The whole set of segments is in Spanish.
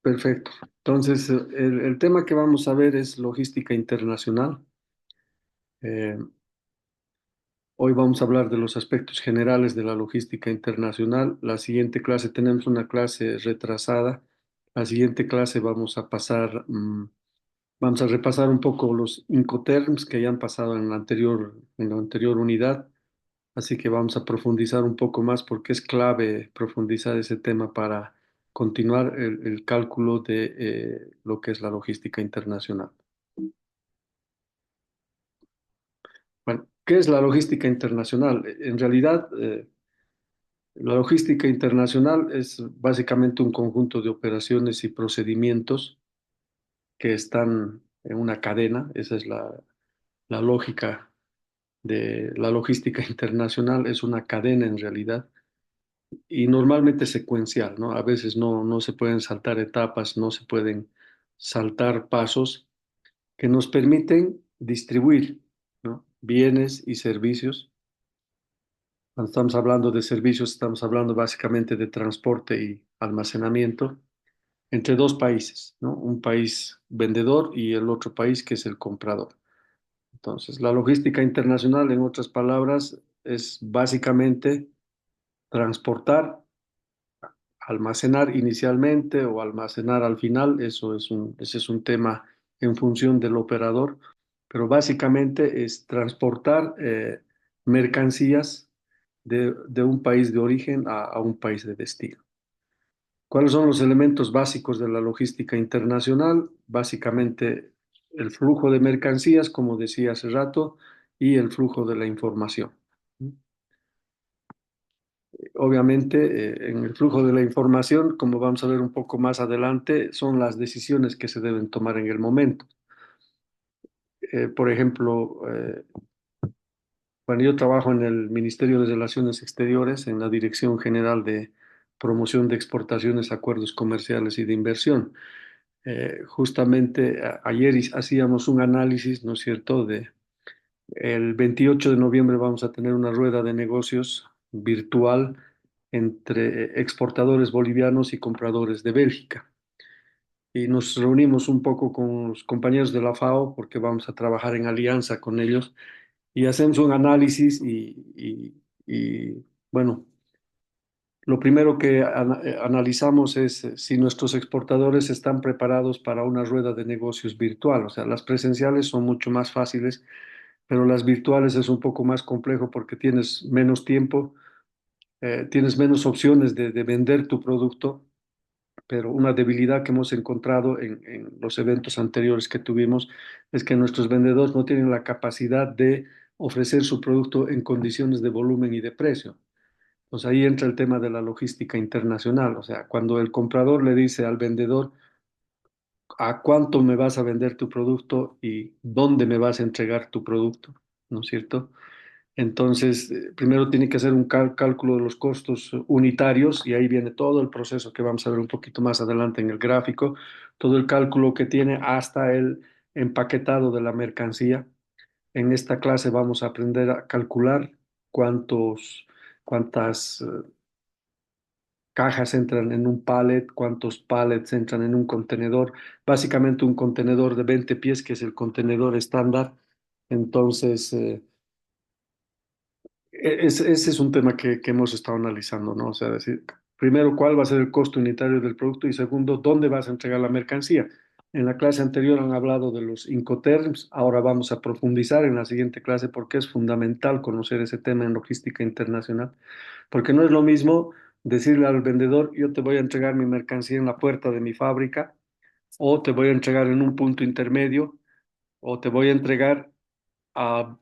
Perfecto. Entonces, el tema que vamos a ver es logística internacional. Eh, Hoy vamos a hablar de los aspectos generales de la logística internacional. La siguiente clase tenemos una clase retrasada. La siguiente clase vamos a repasar un poco los Incoterms que ya han pasado en la anterior unidad. Así que vamos a profundizar un poco más porque es clave profundizar ese tema para continuar el cálculo de lo que es la logística internacional. Bueno, ¿qué es la logística internacional? En realidad, la logística internacional es básicamente un conjunto de operaciones y procedimientos que están en una cadena. Esa es la lógica de la logística internacional. Es una cadena en realidad y normalmente secuencial, ¿no? A veces no se pueden saltar etapas, no se pueden saltar pasos que nos permiten distribuir, ¿no? Bienes y servicios. Cuando estamos hablando de servicios, estamos hablando básicamente de transporte y almacenamiento entre dos países, ¿no? Un país vendedor y el otro país que es el comprador. Entonces, la logística internacional, en otras palabras, es básicamente transportar, almacenar inicialmente o almacenar al final. Ese es un tema en función del operador, pero básicamente es transportar mercancías de un país de origen a un país de destino. ¿Cuáles son los elementos básicos de la logística internacional? Básicamente el flujo de mercancías, como decía hace rato, y el flujo de la información. Obviamente, en el flujo de la información, como vamos a ver un poco más adelante, son las decisiones que se deben tomar en el momento. Por ejemplo, bueno, yo trabajo en el Ministerio de Relaciones Exteriores, en la Dirección General de Promoción de Exportaciones, Acuerdos Comerciales y de Inversión. Justamente ayer hacíamos un análisis, ¿no es cierto?, de el 28 de noviembre vamos a tener una rueda de negocios virtual entre exportadores bolivianos y compradores de Bélgica. Y nos reunimos un poco con los compañeros de la FAO porque vamos a trabajar en alianza con ellos y hacemos un análisis bueno, lo primero que analizamos es si nuestros exportadores están preparados para una rueda de negocios virtual. O sea, las presenciales son mucho más fáciles, pero las virtuales es un poco más complejo porque tienes menos tiempo, tienes menos opciones de vender tu producto, pero una debilidad que hemos encontrado en los eventos anteriores que tuvimos es que nuestros vendedores no tienen la capacidad de ofrecer su producto en condiciones de volumen y de precio. Pues ahí entra el tema de la logística internacional. O sea, cuando el comprador le dice al vendedor a cuánto me vas a vender tu producto y dónde me vas a entregar tu producto, ¿no es cierto? Entonces, primero tiene que hacer un cálculo de los costos unitarios y ahí viene todo el proceso que vamos a ver un poquito más adelante en el gráfico, todo el cálculo que tiene hasta el empaquetado de la mercancía. En esta clase vamos a aprender a calcular cuántas cajas entran en un pallet, cuántos pallets entran en un contenedor, básicamente un contenedor de 20 pies, que es el contenedor estándar. Entonces, ese es un tema que hemos estado analizando, ¿no? O sea, decir, primero, ¿cuál va a ser el costo unitario del producto? Y segundo, ¿dónde vas a entregar la mercancía? En la clase anterior han hablado de los Incoterms, ahora vamos a profundizar en la siguiente clase porque es fundamental conocer ese tema en logística internacional, porque no es lo mismo decirle al vendedor, yo te voy a entregar mi mercancía en la puerta de mi fábrica, o te voy a entregar en un punto intermedio, o te voy a entregar a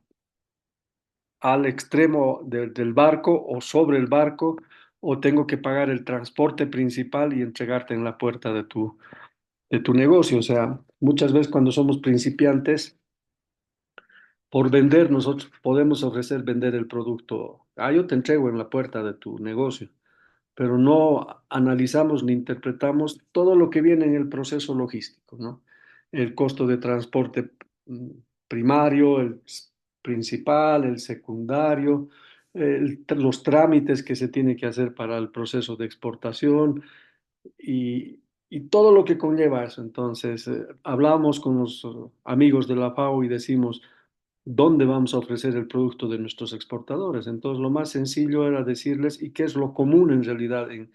al extremo del barco o sobre el barco, o tengo que pagar el transporte principal y entregarte en la puerta de tu negocio. O sea, muchas veces cuando somos principiantes, por vender, nosotros podemos ofrecer vender el producto. Ah, yo te entrego en la puerta de tu negocio, pero no analizamos ni interpretamos todo lo que viene en el proceso logístico, ¿no? El costo de transporte mm, primario, el principal, el secundario, los trámites que se tiene que hacer para el proceso de exportación y todo lo que conlleva eso. Entonces, hablamos con los amigos de la FAO y decimos, ¿dónde vamos a ofrecer el producto de nuestros exportadores? Entonces, lo más sencillo era decirles, y qué es lo común en realidad en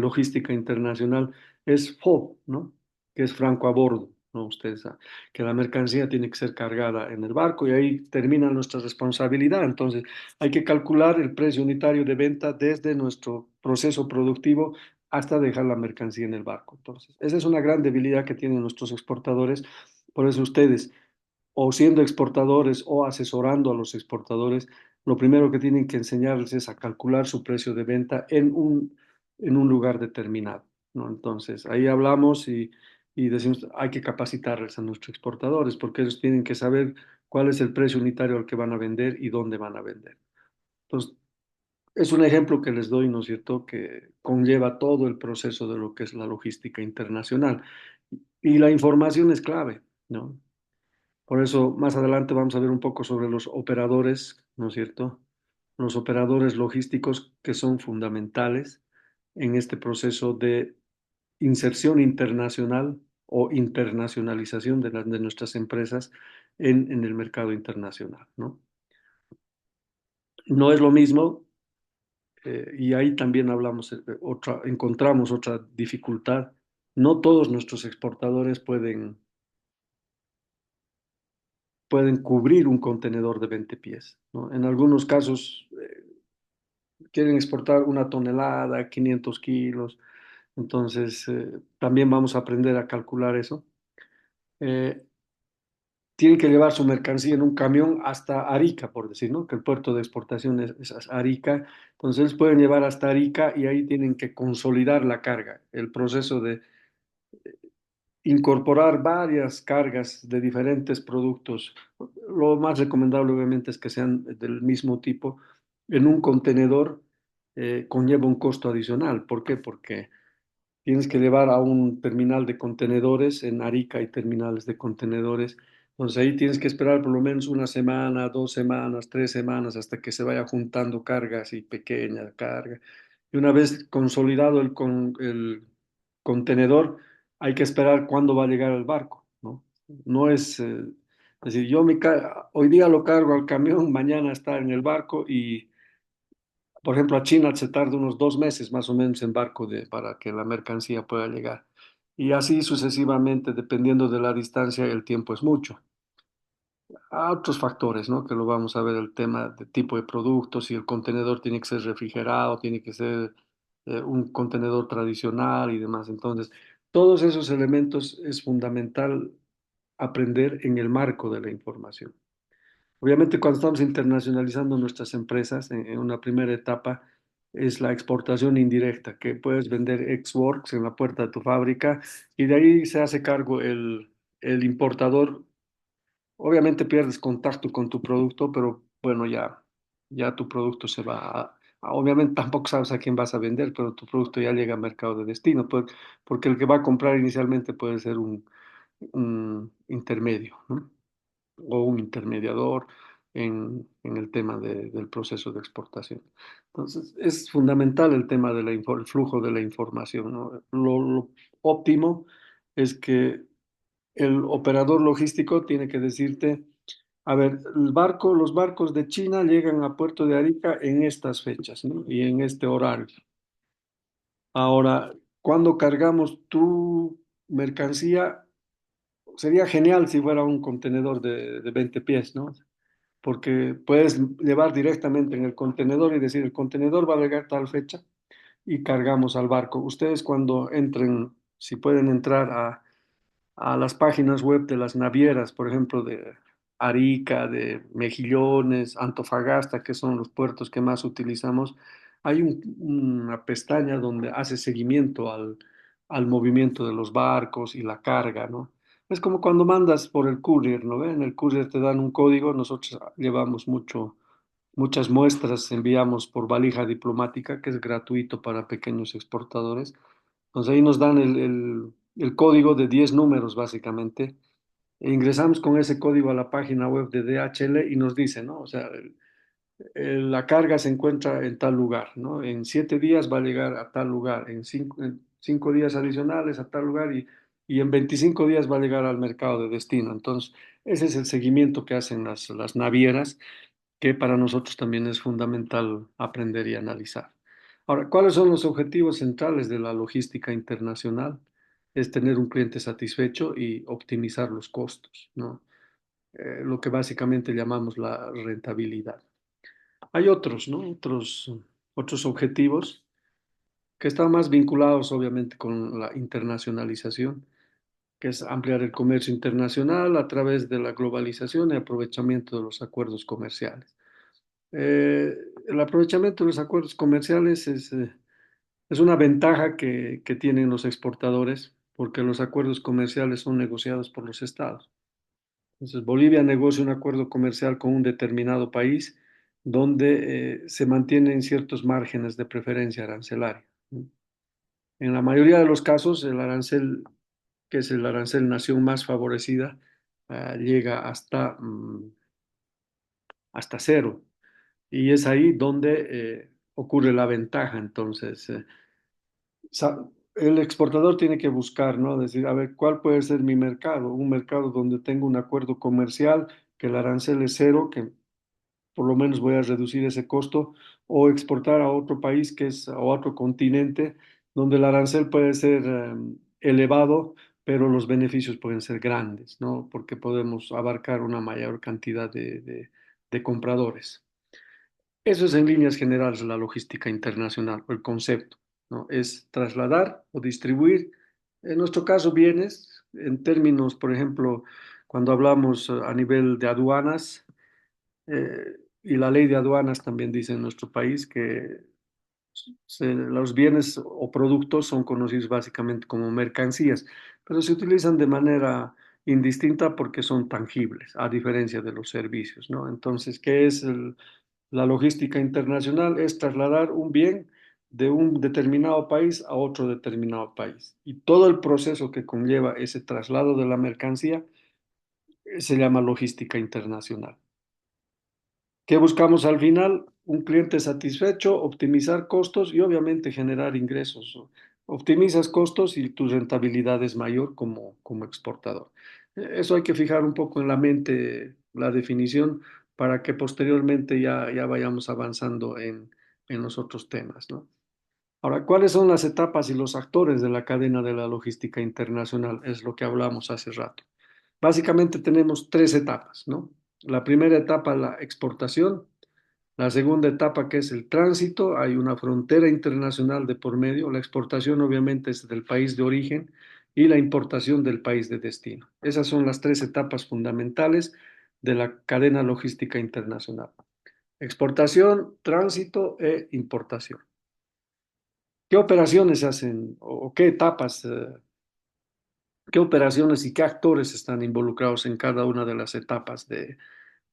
logística internacional, es FOB, ¿no? Que es franco a bordo, ¿no? Ustedes saben que la mercancía tiene que ser cargada en el barco y ahí termina nuestra responsabilidad. Entonces, hay que calcular el precio unitario de venta desde nuestro proceso productivo hasta dejar la mercancía en el barco. Entonces, esa es una gran debilidad que tienen nuestros exportadores. Por eso ustedes o siendo exportadores o asesorando a los exportadores, lo primero que tienen que enseñarles es a calcular su precio de venta en un lugar determinado, ¿no? Entonces, ahí hablamos y decimos, hay que capacitarles a nuestros exportadores porque ellos tienen que saber cuál es el precio unitario al que van a vender y dónde van a vender. Entonces, es un ejemplo que les doy, ¿no es cierto?, que conlleva todo el proceso de lo que es la logística internacional. Y la información es clave, ¿no? Por eso, más adelante vamos a ver un poco sobre los operadores, ¿no es cierto? Los operadores logísticos que son fundamentales en este proceso de inserción internacional o internacionalización de nuestras empresas en el mercado internacional, ¿no? No es lo mismo, y ahí también hablamos, encontramos otra dificultad. No todos nuestros exportadores pueden cubrir un contenedor de 20 pies, ¿no? En algunos casos quieren exportar una tonelada, 500 kilos, entonces también vamos a aprender a calcular eso. Eh, Tienen que llevar su mercancía en un camión hasta Arica, por decir, ¿no? Que el puerto de exportación es Arica, entonces pueden llevar hasta Arica y ahí tienen que consolidar la carga, el proceso de incorporar varias cargas de diferentes productos. Lo más recomendable obviamente es que sean del mismo tipo. En un contenedor conlleva un costo adicional. ¿Por qué? Porque tienes que llevar a un terminal de contenedores. En Arica hay terminales de contenedores. Entonces ahí tienes que esperar por lo menos una semana, 2 semanas, 3 semanas hasta que se vaya juntando cargas y pequeña carga. Y una vez consolidado el contenedor, hay que esperar cuándo va a llegar el barco, ¿no? No es decir, hoy día lo cargo al camión, mañana está en el barco y, por ejemplo, a China se tarda unos 2 meses más o menos en barco para que la mercancía pueda llegar. Y así sucesivamente, dependiendo de la distancia, el tiempo es mucho. A otros factores, ¿no? Que lo vamos a ver, el tema de tipo de productos, si el contenedor tiene que ser refrigerado, tiene que ser un contenedor tradicional y demás. Entonces, todos esos elementos es fundamental aprender en el marco de la información. Obviamente, cuando estamos internacionalizando nuestras empresas, en una primera etapa es la exportación indirecta, que puedes vender ex-works en la puerta de tu fábrica y de ahí se hace cargo el importador. Obviamente pierdes contacto con tu producto, pero bueno, ya tu producto se va obviamente tampoco sabes a quién vas a vender, pero tu producto ya llega al mercado de destino, porque el que va a comprar inicialmente puede ser un intermedio, ¿no? O un intermediador en el tema del proceso de exportación. Entonces, es fundamental el tema el flujo de la información, ¿no? Lo óptimo es que el operador logístico tiene que decirte, a ver, los barcos de China llegan a Puerto de Arica en estas fechas, ¿no? Y en este horario. Ahora, cuando cargamos tu mercancía, sería genial si fuera un contenedor de 20 pies, ¿no? Porque puedes llevar directamente en el contenedor y decir, el contenedor va a llegar tal fecha y cargamos al barco. Ustedes cuando entren, si pueden entrar a las páginas web de las navieras, por ejemplo, de Arica, de Mejillones, Antofagasta, que son los puertos que más utilizamos, hay una pestaña donde hace seguimiento al movimiento de los barcos y la carga, ¿no? Es como cuando mandas por el courier, ¿no? En el courier te dan un código, nosotros llevamos muchas muestras, enviamos por valija diplomática, que es gratuito para pequeños exportadores. Entonces ahí nos dan el código de 10 números básicamente. E ingresamos con ese código a la página web de DHL y nos dice, ¿no? O sea, la carga se encuentra en tal lugar, ¿no? En 7 días va a llegar a tal lugar, en 5 días adicionales a tal lugar y en 25 días va a llegar al mercado de destino. Entonces, ese es el seguimiento que hacen las navieras, que para nosotros también es fundamental aprender y analizar. Ahora, ¿cuáles son los objetivos centrales de la logística internacional? Es tener un cliente satisfecho y optimizar los costos, ¿no? Lo que básicamente llamamos la rentabilidad. Hay otros, ¿no? Otros objetivos que están más vinculados, obviamente, con la internacionalización, que es ampliar el comercio internacional a través de la globalización y aprovechamiento de los acuerdos comerciales. El aprovechamiento de los acuerdos comerciales es una ventaja que tienen los exportadores porque los acuerdos comerciales son negociados por los estados. Entonces, Bolivia negocia un acuerdo comercial con un determinado país donde se mantienen ciertos márgenes de preferencia arancelaria, ¿no? En la mayoría de los casos, el arancel, que es el arancel nación más favorecida, llega hasta cero. Y es ahí donde ocurre la ventaja. Entonces, el exportador tiene que buscar, ¿no? Decir, a ver, ¿cuál puede ser mi mercado? Un mercado donde tengo un acuerdo comercial, que el arancel es cero, que por lo menos voy a reducir ese costo, o exportar a otro país que es, a otro continente, donde el arancel puede ser elevado, pero los beneficios pueden ser grandes, ¿no? Porque podemos abarcar una mayor cantidad de compradores. Eso es en líneas generales la logística internacional, o el concepto, ¿no? Es trasladar o distribuir, en nuestro caso, bienes, en términos, por ejemplo, cuando hablamos a nivel de aduanas, y la ley de aduanas también dice en nuestro país que los bienes o productos son conocidos básicamente como mercancías, pero se utilizan de manera indistinta porque son tangibles, a diferencia de los servicios, ¿no? Entonces, ¿qué es la logística internacional? Es trasladar un bien de un determinado país a otro determinado país. Y todo el proceso que conlleva ese traslado de la mercancía se llama logística internacional. ¿Qué buscamos al final? Un cliente satisfecho, optimizar costos y obviamente generar ingresos. Optimizas costos y tu rentabilidad es mayor como exportador. Eso hay que fijar un poco en la mente, la definición, para que posteriormente ya vayamos avanzando en los otros temas, ¿no? Ahora, ¿cuáles son las etapas y los actores de la cadena de la logística internacional? Es lo que hablamos hace rato. Básicamente tenemos tres etapas, ¿no? La primera etapa, la exportación. La segunda etapa, que es el tránsito, hay una frontera internacional de por medio. La exportación, obviamente, es del país de origen y la importación del país de destino. Esas son las tres etapas fundamentales de la cadena logística internacional. Exportación, tránsito e importación. ¿Qué operaciones se hacen o qué etapas, qué operaciones y qué actores están involucrados en cada una de las etapas de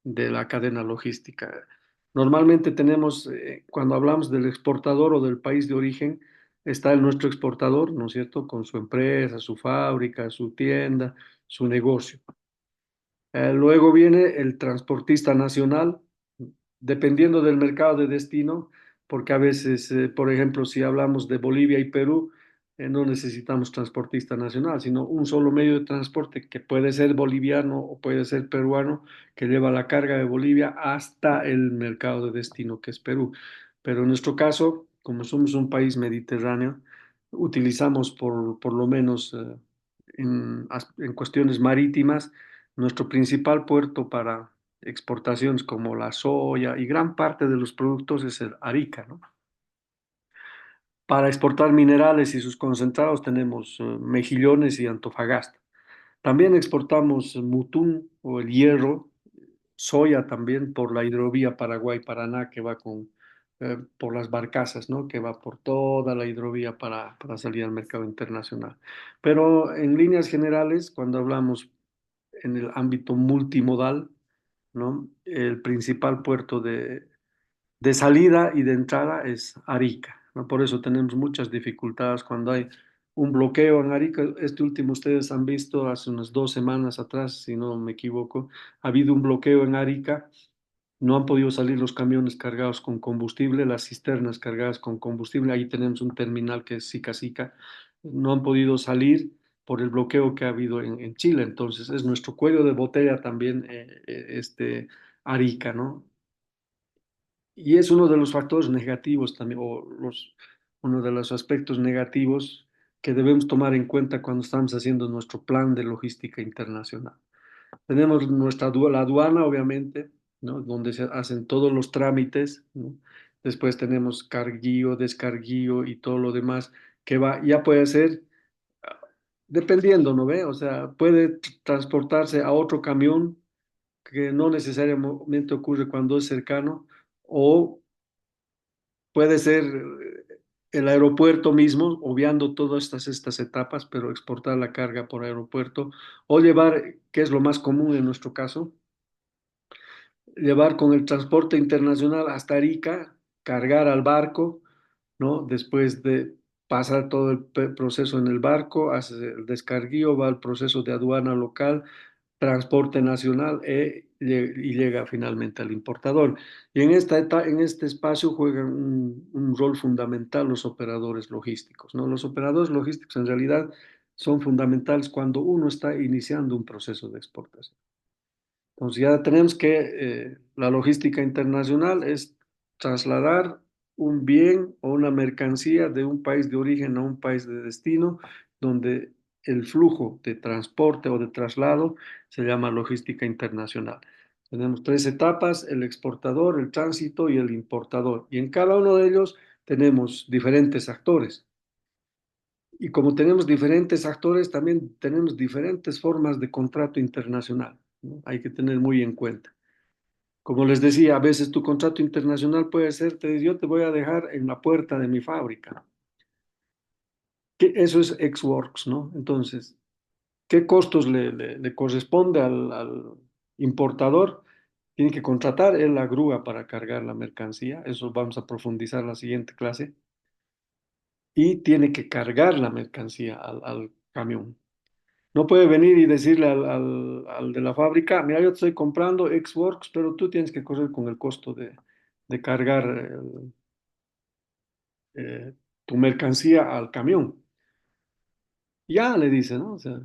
la cadena logística? Normalmente tenemos, cuando hablamos del exportador o del país de origen, está nuestro exportador, ¿no es cierto?, con su empresa, su fábrica, su tienda, su negocio. Luego viene el transportista nacional, dependiendo del mercado de destino, porque a veces, por ejemplo, si hablamos de Bolivia y Perú, no necesitamos transportista nacional, sino un solo medio de transporte que puede ser boliviano o puede ser peruano, que lleva la carga de Bolivia hasta el mercado de destino, que es Perú. Pero en nuestro caso, como somos un país mediterráneo, utilizamos por lo menos en cuestiones marítimas, nuestro principal puerto para exportaciones como la soya y gran parte de los productos es el Arica, ¿no? Para exportar minerales y sus concentrados tenemos Mejillones y Antofagasta. También exportamos mutún o el hierro, soya también por la hidrovía Paraguay-Paraná que va por las barcazas, ¿no? Que va por toda la hidrovía para salir al mercado internacional. Pero en líneas generales, cuando hablamos en el ámbito multimodal, ¿no? El principal puerto de salida y de entrada es Arica, ¿no? Por eso tenemos muchas dificultades cuando hay un bloqueo en Arica. Este último ustedes han visto hace unas 2 semanas atrás, si no me equivoco, ha habido un bloqueo en Arica no han podido salir los camiones cargados con combustible, las cisternas cargadas con combustible. Ahí tenemos un terminal que es Sica Sica. No han podido salir por el bloqueo que ha habido en Chile. Entonces, es nuestro cuello de botella también, Arica, ¿no? Y es uno de los factores negativos también, uno de los aspectos negativos que debemos tomar en cuenta cuando estamos haciendo nuestro plan de logística internacional. Tenemos la aduana, obviamente, ¿no? Donde se hacen todos los trámites, ¿no? Después tenemos carguío, descarguío y todo lo demás que va, ya puede ser, dependiendo, ¿no ve? O sea, puede transportarse a otro camión que no necesariamente ocurre cuando es cercano, o puede ser el aeropuerto mismo, obviando todas estas etapas, pero exportar la carga por aeropuerto, o llevar, que es lo más común en nuestro caso, llevar con el transporte internacional hasta Arica, cargar al barco, ¿no? Después de pasar todo el proceso en el barco, hace el descarguío, va al proceso de aduana local, transporte nacional y llega finalmente al importador. Y en este espacio juegan un rol fundamental los operadores logísticos, ¿no? Los operadores logísticos en realidad son fundamentales cuando uno está iniciando un proceso de exportación. Entonces ya tenemos que la logística internacional es trasladar un bien o una mercancía de un país de origen a un país de destino, donde el flujo de transporte o de traslado se llama logística internacional. Tenemos tres etapas: el exportador, el tránsito y el importador. Y en cada uno de ellos tenemos diferentes actores. Y como tenemos diferentes actores, también tenemos diferentes formas de contrato internacional, ¿no? Hay que tener muy en cuenta. Como les decía, a veces tu contrato internacional puede ser, yo te voy a dejar en la puerta de mi fábrica. Eso es ex works, ¿no? Entonces, ¿qué costos le corresponde al importador? Tiene que contratar él la grúa para cargar la mercancía. Eso vamos a profundizar en la siguiente clase. Y tiene que cargar la mercancía al camión. No puede venir y decirle al de la fábrica: mira, yo te estoy comprando ex works, pero tú tienes que correr con el costo de cargar tu mercancía al camión. Ya le dice, ¿no? O sea,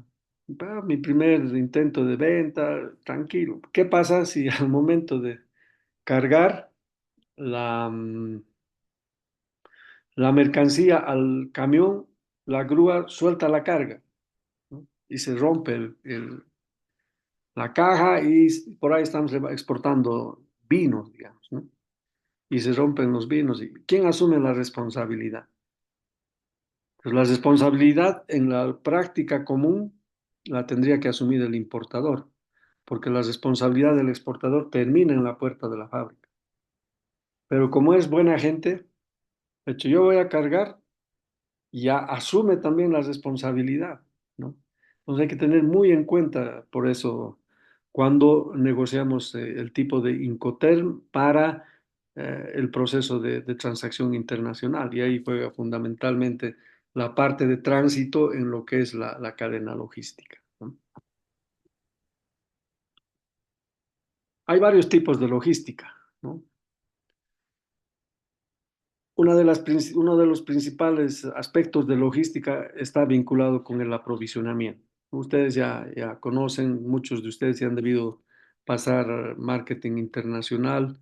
mi primer intento de venta, tranquilo. ¿Qué pasa si al momento de cargar la mercancía al camión, la grúa suelta la carga, ¿no? Y se rompe la caja y por ahí estamos exportando vinos, digamos, ¿no? Y se rompen los vinos. ¿Y quién asume la responsabilidad? Pues la responsabilidad en la práctica común la tendría que asumir el importador, porque la responsabilidad del exportador termina en la puerta de la fábrica. Pero como es buena gente, de hecho, yo voy a cargar, ya asume también la responsabilidad, ¿no? Entonces hay que tener muy en cuenta por eso cuando negociamos el tipo de Incoterm para el proceso de transacción internacional. Y ahí juega fundamentalmente la parte de tránsito en lo que es la cadena logística, ¿no? Hay varios tipos de logística, ¿no? Uno de los principales aspectos de logística está vinculado con el aprovisionamiento. Ustedes ya conocen, muchos de ustedes ya han debido pasar marketing internacional,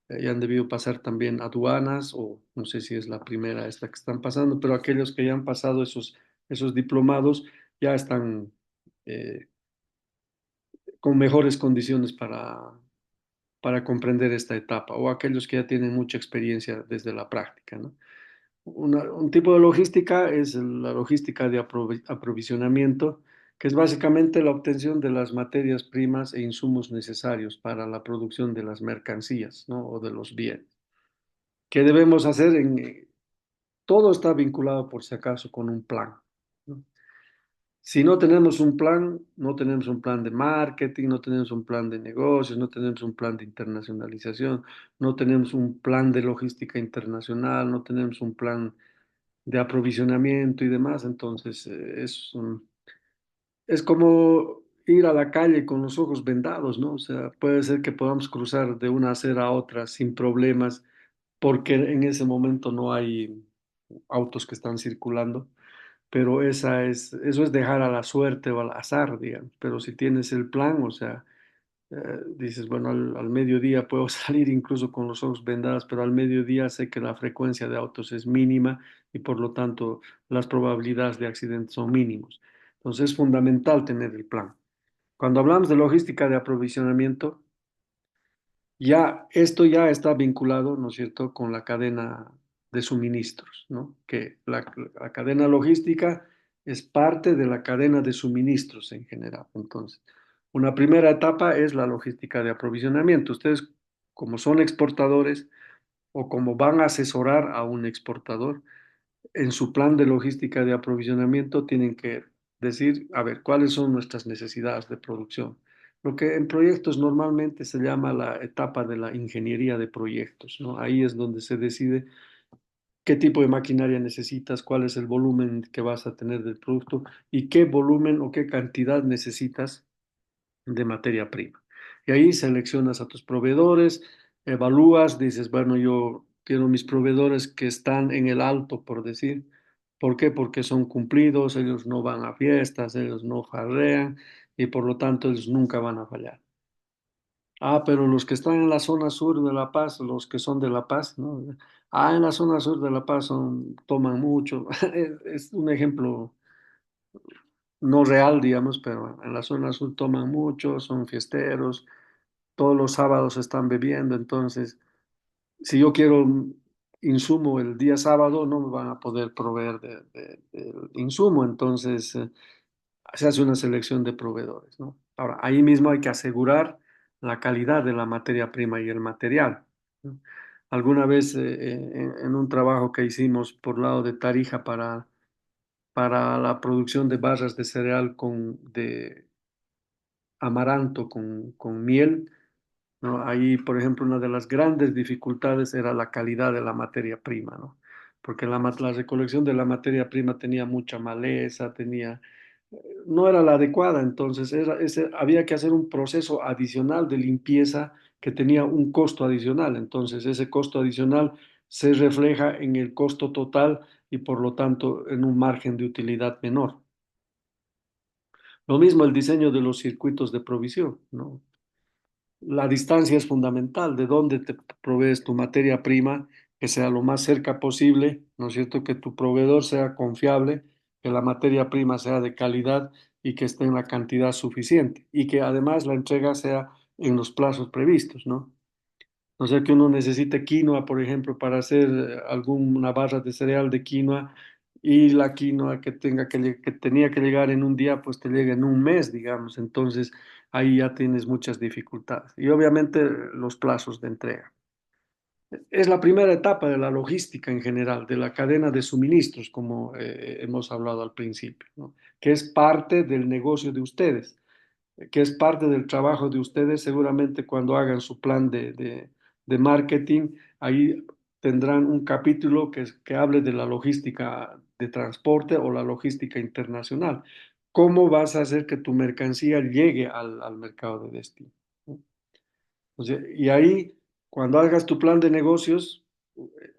ya han debido pasar también aduanas, o no sé si es la primera esta que están pasando, pero aquellos que ya han pasado esos diplomados ya están eh, con mejores condiciones para comprender esta etapa, o aquellos que ya tienen mucha experiencia desde la práctica, ¿no? Un tipo de logística es la logística de aprovisionamiento, que es básicamente la obtención de las materias primas e insumos necesarios para la producción de las mercancías, ¿no? O de los bienes. ¿Qué debemos hacer? Todo está vinculado, por si acaso, con un plan, ¿no? Si no tenemos un plan, no tenemos un plan de marketing, no tenemos un plan de negocios, no tenemos un plan de internacionalización, no tenemos un plan de logística internacional, no tenemos un plan de aprovisionamiento y demás. Entonces, es como ir a la calle con los ojos vendados, ¿no? O sea, puede ser que podamos cruzar de una acera a otra sin problemas, porque en ese momento no hay autos que están circulando, pero eso es dejar a la suerte o al azar, digamos. Pero si tienes el plan, o sea, dices, bueno, al mediodía puedo salir incluso con los ojos vendados, pero al mediodía sé que la frecuencia de autos es mínima y por lo tanto las probabilidades de accidentes son mínimos. Entonces es fundamental tener el plan. Cuando hablamos de logística de aprovisionamiento, ya esto ya está vinculado, ¿no es cierto?, con la cadena de suministros, ¿no? Que la cadena logística es parte de la cadena de suministros en general. Entonces, una primera etapa es la logística de aprovisionamiento. Ustedes, como son exportadores o como van a asesorar a un exportador, en su plan de logística de aprovisionamiento tienen que decir, a ver, cuáles son nuestras necesidades de producción. Lo que en proyectos normalmente se llama la etapa de la ingeniería de proyectos, ¿no? Ahí es donde se decide qué tipo de maquinaria necesitas, cuál es el volumen que vas a tener del producto y qué volumen o qué cantidad necesitas de materia prima. Y ahí seleccionas a tus proveedores, evalúas, dices, bueno, yo quiero mis proveedores que están en el alto, por decir. ¿Por qué? Porque son cumplidos, ellos no van a fiestas, ellos no farrean y por lo tanto ellos nunca van a fallar. Ah, pero los que están en la zona sur de La Paz, los que son de La Paz, ¿no? Ah, en la zona sur de La Paz toman mucho. Es un ejemplo no real, digamos, pero en la zona sur toman mucho, son fiesteros, todos los sábados están bebiendo, entonces, si yo quiero un insumo el día sábado, no me van a poder proveer del insumo, entonces se hace una selección de proveedores, ¿no? Ahora, ahí mismo hay que asegurar la calidad de la materia prima y el material, ¿no? Alguna vez en un trabajo que hicimos por lado de Tarija para la producción de barras de cereal de amaranto con miel, ¿no? Ahí, por ejemplo, una de las grandes dificultades era la calidad de la materia prima, ¿no? Porque la recolección de la materia prima tenía mucha maleza, no era la adecuada, entonces había que hacer un proceso adicional de limpieza que tenía un costo adicional, entonces ese costo adicional se refleja en el costo total y por lo tanto en un margen de utilidad menor. Lo mismo el diseño de los circuitos de provisión, ¿no? La distancia es fundamental, de dónde te provees tu materia prima, que sea lo más cerca posible, ¿no es cierto? Que tu proveedor sea confiable, que la materia prima sea de calidad y que esté en la cantidad suficiente y que además la entrega sea en los plazos previstos, ¿no? No sea que uno necesite quinoa, por ejemplo, para hacer alguna barra de cereal de quinoa y la quinoa que tenía que llegar en un día, pues te llega en un mes, digamos. Entonces ahí ya tienes muchas dificultades. Y obviamente los plazos de entrega. Es la primera etapa de la logística en general, de la cadena de suministros, como hemos hablado al principio, ¿no? Que es parte del negocio de ustedes, que es parte del trabajo de ustedes, seguramente cuando hagan su plan de marketing, ahí tendrán un capítulo que hable de la logística de transporte o la logística internacional. ¿Cómo vas a hacer que tu mercancía llegue al mercado de destino? ¿No? O sea, y ahí, cuando hagas tu plan de negocios,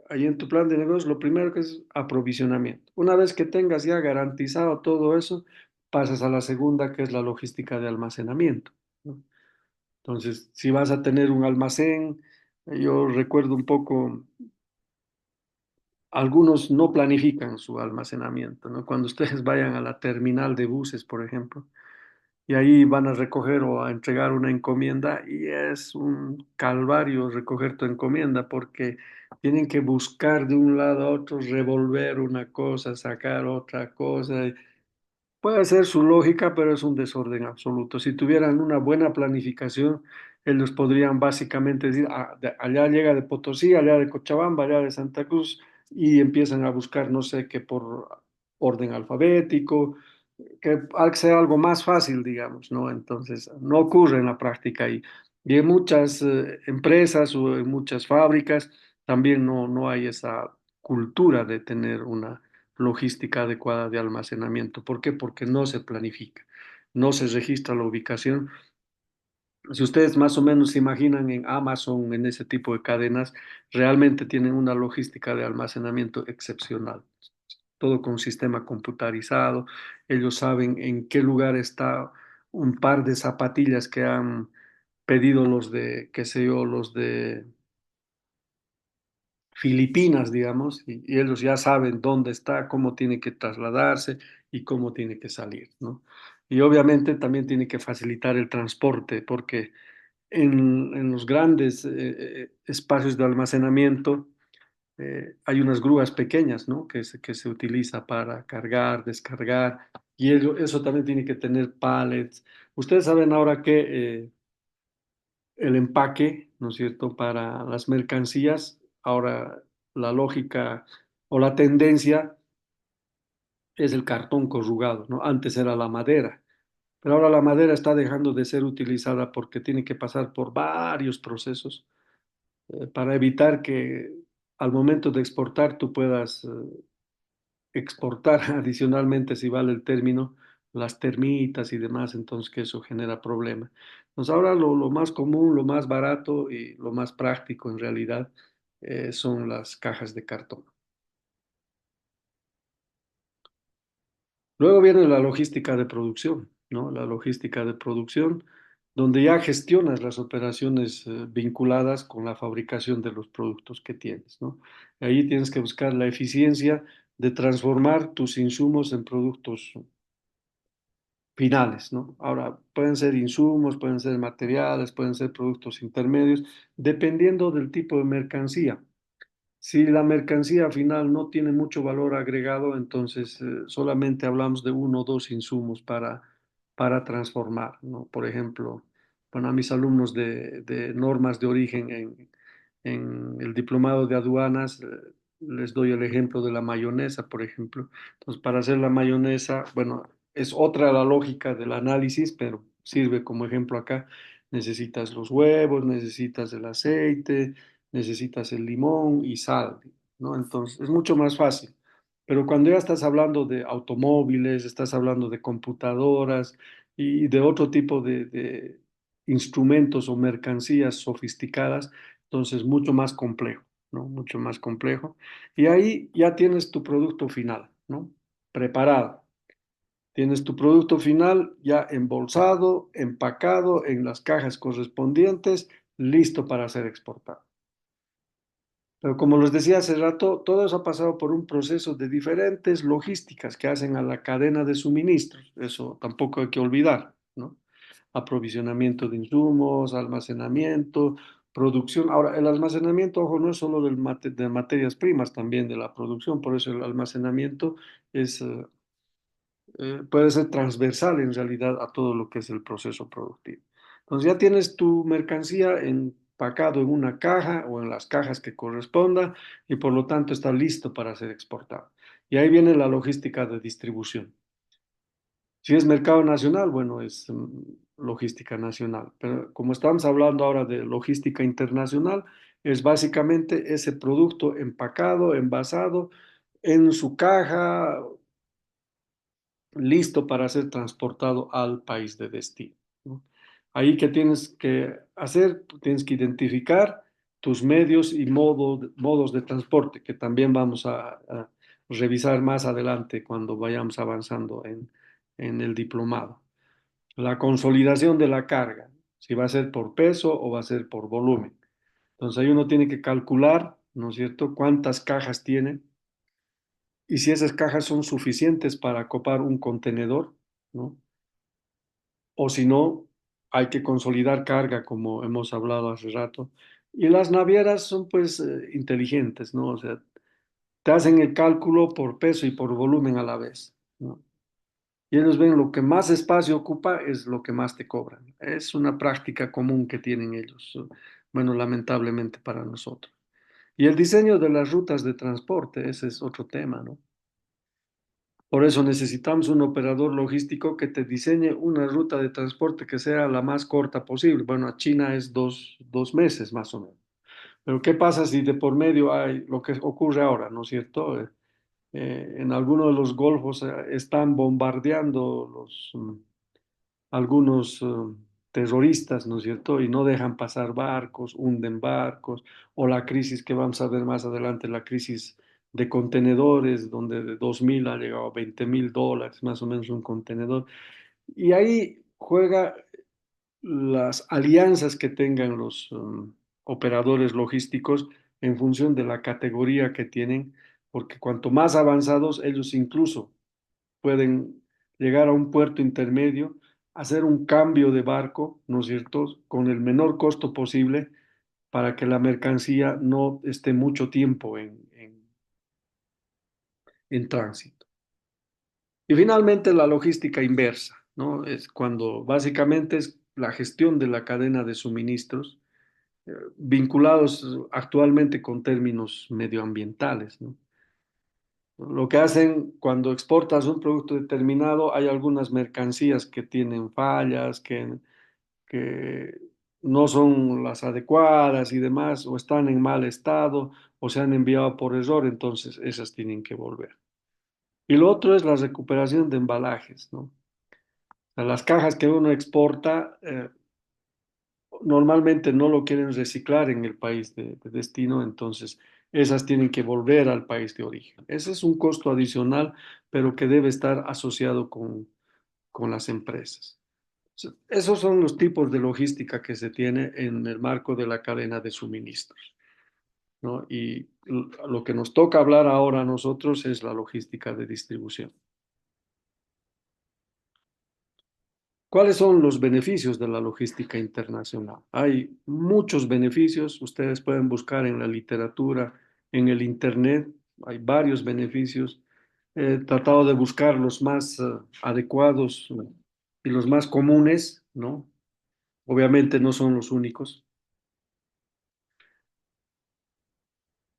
ahí en tu plan de negocios, lo primero que es aprovisionamiento. Una vez que tengas ya garantizado todo eso, pasas a la segunda, que es la logística de almacenamiento, ¿no? Entonces, si vas a tener un almacén, yo recuerdo un poco, algunos no planifican su almacenamiento, ¿no? Cuando ustedes vayan a la terminal de buses, por ejemplo, y ahí van a recoger o a entregar una encomienda y es un calvario recoger tu encomienda porque tienen que buscar de un lado a otro, revolver una cosa, sacar otra cosa. Puede ser su lógica, pero es un desorden absoluto. Si tuvieran una buena planificación, ellos podrían básicamente decir, "Ah, allá llega de Potosí, allá de Cochabamba, allá de Santa Cruz", y empiezan a buscar, no sé, qué por orden alfabético, que sea algo más fácil, digamos, ¿no? Entonces, no ocurre en la práctica y en muchas empresas o en muchas fábricas también no hay esa cultura de tener una logística adecuada de almacenamiento. ¿Por qué? Porque no se planifica. no se registra la ubicación. Si ustedes más o menos se imaginan en Amazon, en ese tipo de cadenas, realmente tienen una logística de almacenamiento excepcional. Todo con sistema computarizado. Ellos saben en qué lugar está un par de zapatillas que han pedido los de, qué sé yo, los de Filipinas, digamos, y ellos ya saben dónde está, cómo tiene que trasladarse y cómo tiene que salir, ¿no? Y obviamente también tiene que facilitar el transporte, porque en los grandes espacios de almacenamiento hay unas grúas pequeñas, ¿no? Que se utiliza para cargar, descargar, y eso también tiene que tener pallets. Ustedes saben ahora que el empaque, ¿no es cierto?, para las mercancías, ahora la lógica o la tendencia es el cartón corrugado, ¿no? Antes era la madera. Pero ahora la madera está dejando de ser utilizada porque tiene que pasar por varios procesos para evitar que al momento de exportar tú puedas exportar adicionalmente, si vale el término, las termitas y demás, entonces que eso genera problema. Entonces ahora lo más común, lo más barato y lo más práctico en realidad son las cajas de cartón. Luego viene la logística de producción, ¿no? La logística de producción, donde ya gestionas las operaciones vinculadas con la fabricación de los productos que tienes, ¿no? Ahí tienes que buscar la eficiencia de transformar tus insumos en productos finales, ¿no? Ahora, pueden ser insumos, pueden ser materiales, pueden ser productos intermedios, dependiendo del tipo de mercancía. Si la mercancía final no tiene mucho valor agregado, entonces solamente hablamos de uno o dos insumos para transformar, ¿no? Por ejemplo, bueno, a mis alumnos de normas de origen en el diplomado de aduanas, les doy el ejemplo de la mayonesa, por ejemplo. Entonces, para hacer la mayonesa, bueno, es otra la lógica del análisis, pero sirve como ejemplo acá. Necesitas los huevos, necesitas el aceite, necesitas el limón y sal, ¿no? Entonces es mucho más fácil. Pero cuando ya estás hablando de automóviles, estás hablando de computadoras y de otro tipo de instrumentos o mercancías sofisticadas, entonces mucho más complejo, ¿no? Mucho más complejo. Y ahí ya tienes tu producto final, ¿no? Preparado. Tienes tu producto final ya embolsado, empacado en las cajas correspondientes, listo para ser exportado. Pero como les decía hace rato, todo eso ha pasado por un proceso de diferentes logísticas que hacen a la cadena de suministros. Eso tampoco hay que olvidar, ¿no? Aprovisionamiento de insumos, almacenamiento, producción. Ahora, el almacenamiento, ojo, no es solo de materias primas, también de la producción. Por eso el almacenamiento es, puede ser transversal en realidad a todo lo que es el proceso productivo. Entonces ya tienes tu mercancía empacado en una caja o en las cajas que corresponda y por lo tanto está listo para ser exportado. Y ahí viene la logística de distribución. Si es mercado nacional, bueno, es logística nacional. Pero como estamos hablando ahora de logística internacional, es básicamente ese producto empacado, envasado en su caja listo para ser transportado al país de destino, ¿no? Ahí que tienes que hacer, tienes que identificar tus medios y modos de transporte, que también vamos a revisar más adelante cuando vayamos avanzando en el diplomado. La consolidación de la carga, si va a ser por peso o va a ser por volumen. Entonces ahí uno tiene que calcular, ¿no es cierto?, cuántas cajas tiene y si esas cajas son suficientes para copar un contenedor, ¿no? O si no, hay que consolidar carga, como hemos hablado hace rato. Y las navieras son pues inteligentes, ¿no? O sea, te hacen el cálculo por peso y por volumen a la vez, ¿no? Y ellos ven lo que más espacio ocupa es lo que más te cobran. Es una práctica común que tienen ellos, bueno, lamentablemente para nosotros. Y el diseño de las rutas de transporte, ese es otro tema, ¿no? Por eso necesitamos un operador logístico que te diseñe una ruta de transporte que sea la más corta posible. Bueno, a China es dos meses más o menos. Pero ¿qué pasa si de por medio hay lo que ocurre ahora, ¿no es cierto? En algunos de los golfos están bombardeando algunos terroristas, ¿no es cierto? Y no dejan pasar barcos, hunden barcos, o la crisis que vamos a ver más adelante, la crisis de contenedores, donde de 2.000 ha llegado a $20.000, más o menos un contenedor. Y ahí juega las alianzas que tengan los operadores logísticos en función de la categoría que tienen, porque cuanto más avanzados, ellos incluso pueden llegar a un puerto intermedio, hacer un cambio de barco, ¿no es cierto?, con el menor costo posible para que la mercancía no esté mucho tiempo en tránsito. Y finalmente la logística inversa, ¿no? Es cuando básicamente es la gestión de la cadena de suministros vinculados actualmente con términos medioambientales, ¿no? Lo que hacen cuando exportas un producto determinado, hay algunas mercancías que tienen fallas, que no son las adecuadas y demás, o están en mal estado, o se han enviado por error, entonces esas tienen que volver. Y lo otro es la recuperación de embalajes, ¿no? O sea, las cajas que uno exporta, normalmente no lo quieren reciclar en el país de destino, entonces esas tienen que volver al país de origen. Ese es un costo adicional, pero que debe estar asociado con las empresas. Esos son los tipos de logística que se tiene en el marco de la cadena de suministros, ¿no? Y lo que nos toca hablar ahora a nosotros es la logística de distribución. ¿Cuáles son los beneficios de la logística internacional? Hay muchos beneficios, ustedes pueden buscar en la literatura, en el internet, hay varios beneficios. He tratado de buscar los más adecuados y los más comunes, ¿no? Obviamente no son los únicos.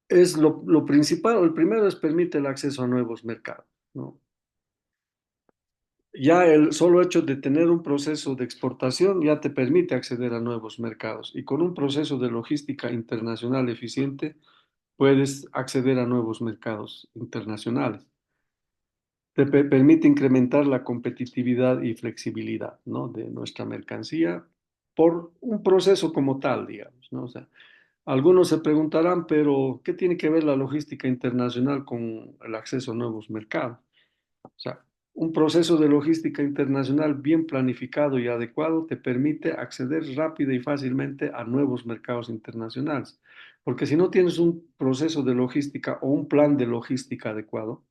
Es lo principal, el primero es permite el acceso a nuevos mercados, ¿no? Ya el solo hecho de tener un proceso de exportación ya te permite acceder a nuevos mercados y con un proceso de logística internacional eficiente puedes acceder a nuevos mercados internacionales. Te permite incrementar la competitividad y flexibilidad, ¿no?, de nuestra mercancía por un proceso como tal, digamos, ¿no? O sea, algunos se preguntarán, pero ¿qué tiene que ver la logística internacional con el acceso a nuevos mercados? O sea, un proceso de logística internacional bien planificado y adecuado te permite acceder rápida y fácilmente a nuevos mercados internacionales. Porque si no tienes un proceso de logística o un plan de logística adecuado,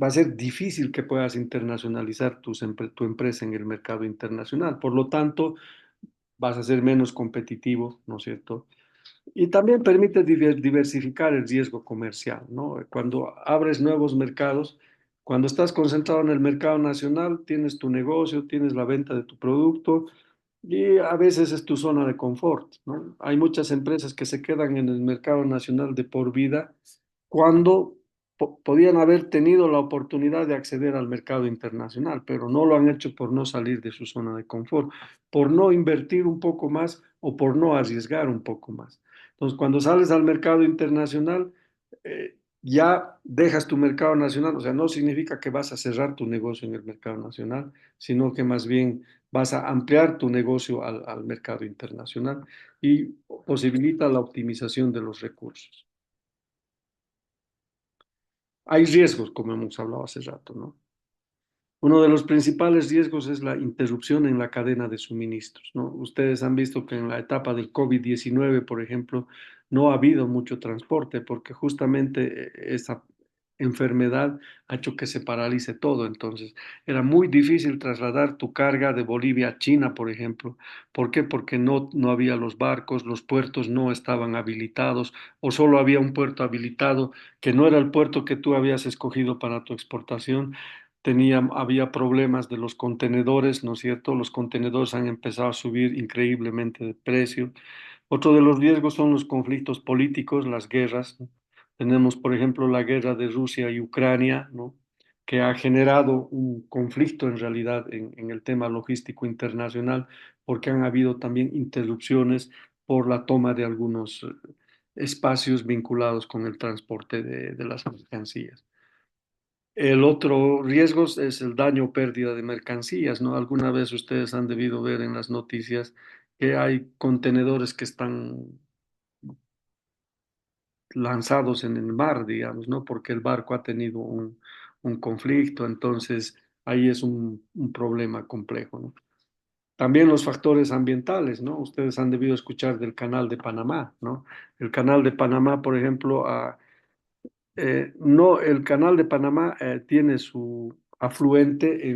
va a ser difícil que puedas internacionalizar tu empresa en el mercado internacional. Por lo tanto, vas a ser menos competitivo, ¿no es cierto? Y también permite diversificar el riesgo comercial, ¿no? Cuando abres nuevos mercados, cuando estás concentrado en el mercado nacional, tienes tu negocio, tienes la venta de tu producto y a veces es tu zona de confort, ¿no? Hay muchas empresas que se quedan en el mercado nacional de por vida cuando podían haber tenido la oportunidad de acceder al mercado internacional, pero no lo han hecho por no salir de su zona de confort, por no invertir un poco más o por no arriesgar un poco más. Entonces, cuando sales al mercado internacional, ya dejas tu mercado nacional, o sea, no significa que vas a cerrar tu negocio en el mercado nacional, sino que más bien vas a ampliar tu negocio al mercado internacional y posibilita la optimización de los recursos. Hay riesgos, como hemos hablado hace rato, ¿no? Uno de los principales riesgos es la interrupción en la cadena de suministros, ¿no? Ustedes han visto que en la etapa del COVID-19, por ejemplo, no ha habido mucho transporte porque justamente esa enfermedad ha hecho que se paralice todo. Entonces, era muy difícil trasladar tu carga de Bolivia a China, por ejemplo. ¿Por qué? Porque no había los barcos, los puertos no estaban habilitados o solo había un puerto habilitado que no era el puerto que tú habías escogido para tu exportación. Había problemas de los contenedores, ¿no es cierto? Los contenedores han empezado a subir increíblemente de precio. Otro de los riesgos son los conflictos políticos, las guerras, ¿no? Tenemos, por ejemplo, la guerra de Rusia y Ucrania, ¿no?, que ha generado un conflicto en realidad en el tema logístico internacional, porque han habido también interrupciones por la toma de algunos espacios vinculados con el transporte de las mercancías. El otro riesgo es el daño o pérdida de mercancías, ¿no? Alguna vez ustedes han debido ver en las noticias que hay contenedores que están lanzados en el mar, digamos, ¿no? Porque el barco ha tenido un conflicto, entonces ahí es un problema complejo, ¿no? También los factores ambientales, ¿no? Ustedes han debido escuchar del Canal de Panamá, ¿no? El Canal de Panamá, por ejemplo, no, el Canal de Panamá tiene su afluente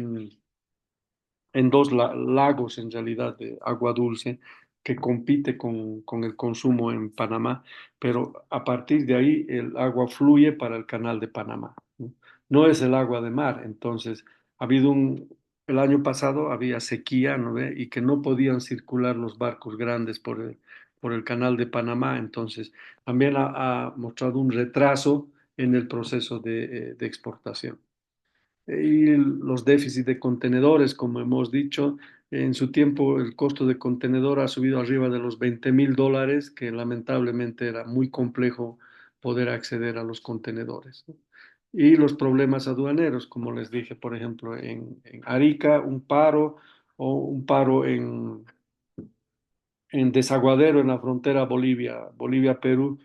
en dos lagos en realidad de agua dulce que compite con el consumo en Panamá, pero a partir de ahí el agua fluye para el canal de Panamá, ¿no? No es el agua de mar, entonces ha habido el año pasado había sequía, ¿no ve? Y que no podían circular los barcos grandes por el canal de Panamá, entonces también ha mostrado un retraso en el proceso de exportación y los déficits de contenedores, como hemos dicho, en su tiempo el costo de contenedor ha subido arriba de los $20,000, que lamentablemente era muy complejo poder acceder a los contenedores, ¿no? Y los problemas aduaneros, como les dije, por ejemplo, en Arica, un paro o un paro en Desaguadero, en la frontera Bolivia-Perú,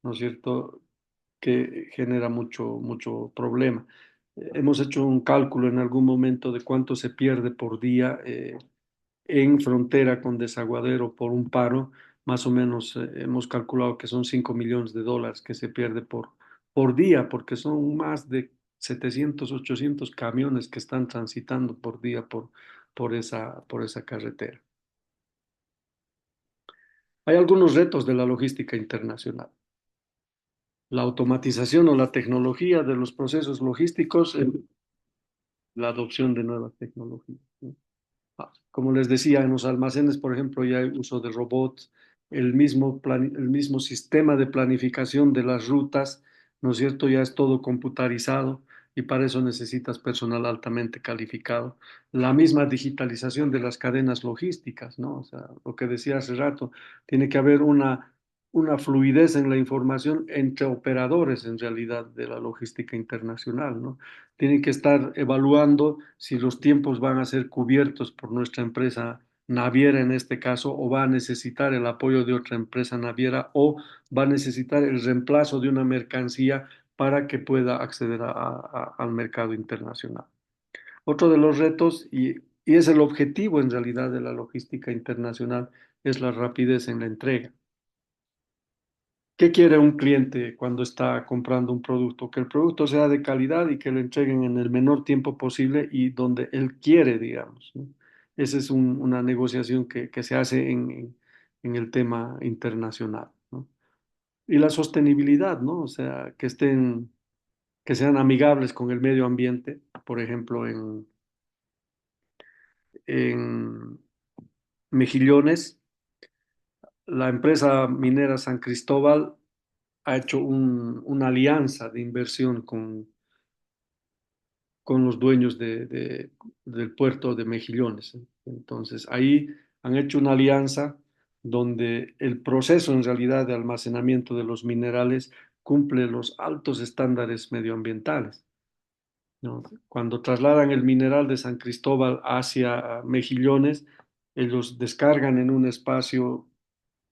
¿no es cierto?, que genera mucho problema. Hemos hecho un cálculo en algún momento de cuánto se pierde por día en frontera con Desaguadero por un paro. Más o menos hemos calculado que son $5 millones que se pierde por día, porque son más de 700, 800 camiones que están transitando por día por esa carretera. Hay algunos retos de la logística internacional. La automatización o la tecnología de los procesos logísticos, la adopción de nuevas tecnologías, ¿no? Como les decía, en los almacenes, por ejemplo, ya hay uso de robots, el mismo sistema de planificación de las rutas, ¿no es cierto? Ya es todo computarizado y para eso necesitas personal altamente calificado. La misma digitalización de las cadenas logísticas, ¿no? O sea, lo que decía hace rato, tiene que haber una fluidez en la información entre operadores en realidad de la logística internacional, ¿no? Tienen que estar evaluando si los tiempos van a ser cubiertos por nuestra empresa naviera en este caso, o va a necesitar el apoyo de otra empresa naviera, o va a necesitar el reemplazo de una mercancía para que pueda acceder al mercado internacional. Otro de los retos, y es el objetivo en realidad de la logística internacional, es la rapidez en la entrega. ¿Qué quiere un cliente cuando está comprando un producto? Que el producto sea de calidad y que lo entreguen en el menor tiempo posible y donde él quiere, digamos, ¿no? Esa es una negociación que se hace en el tema internacional, ¿no? Y la sostenibilidad, ¿no? O sea, que sean amigables con el medio ambiente. Por ejemplo, en Mejillones, la empresa minera San Cristóbal ha hecho una alianza de inversión con los dueños del puerto de Mejillones. Entonces, ahí han hecho una alianza donde el proceso en realidad de almacenamiento de los minerales cumple los altos estándares medioambientales, ¿no? Cuando trasladan el mineral de San Cristóbal hacia Mejillones, ellos descargan en un espacio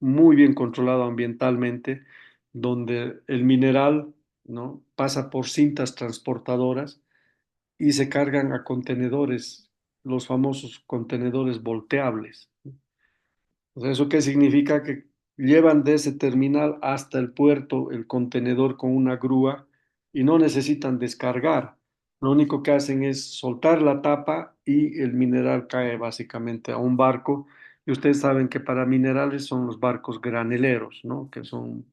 muy bien controlado ambientalmente, donde el mineral, ¿no?, pasa por cintas transportadoras y se cargan a contenedores, los famosos contenedores volteables. O sea, ¿eso qué significa? Que llevan de ese terminal hasta el puerto el contenedor con una grúa y no necesitan descargar. Lo único que hacen es soltar la tapa y el mineral cae básicamente a un barco. Y ustedes saben que para minerales son los barcos graneleros, ¿no? Que son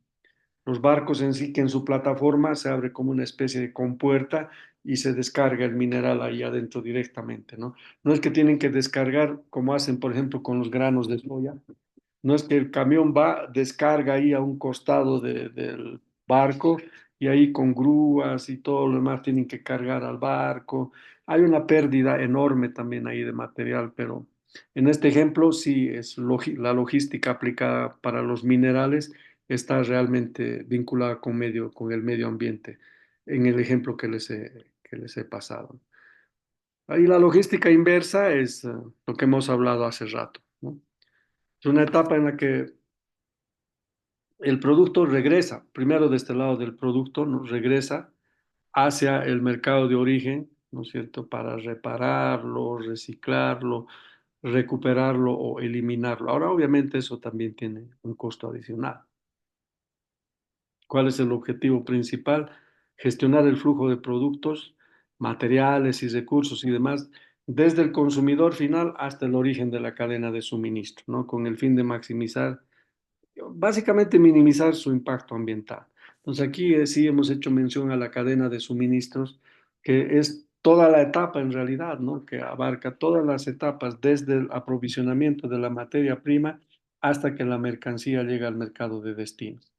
los barcos en sí, que en su plataforma se abre como una especie de compuerta y se descarga el mineral ahí adentro directamente, ¿no? No es que tienen que descargar como hacen, por ejemplo, con los granos de soya. No es que el camión va, descarga ahí a un costado del barco y ahí con grúas y todo lo demás tienen que cargar al barco. Hay una pérdida enorme también ahí de material, pero en este ejemplo sí es la logística aplicada para los minerales está realmente vinculada con el medio ambiente, en el ejemplo que que les he pasado. Ahí la logística inversa es lo que hemos hablado hace rato, ¿no? Es una etapa en la que el producto regresa, primero de este lado del producto, nos regresa hacia el mercado de origen, ¿no es cierto?, para repararlo, reciclarlo, recuperarlo o eliminarlo. Ahora, obviamente, eso también tiene un costo adicional. ¿Cuál es el objetivo principal? Gestionar el flujo de productos, materiales y recursos y demás, desde el consumidor final hasta el origen de la cadena de suministro, ¿no? Con el fin de maximizar, básicamente minimizar su impacto ambiental. Entonces aquí sí hemos hecho mención a la cadena de suministros, que es toda la etapa en realidad, ¿no? Que abarca todas las etapas desde el aprovisionamiento de la materia prima hasta que la mercancía llega al mercado de destinos.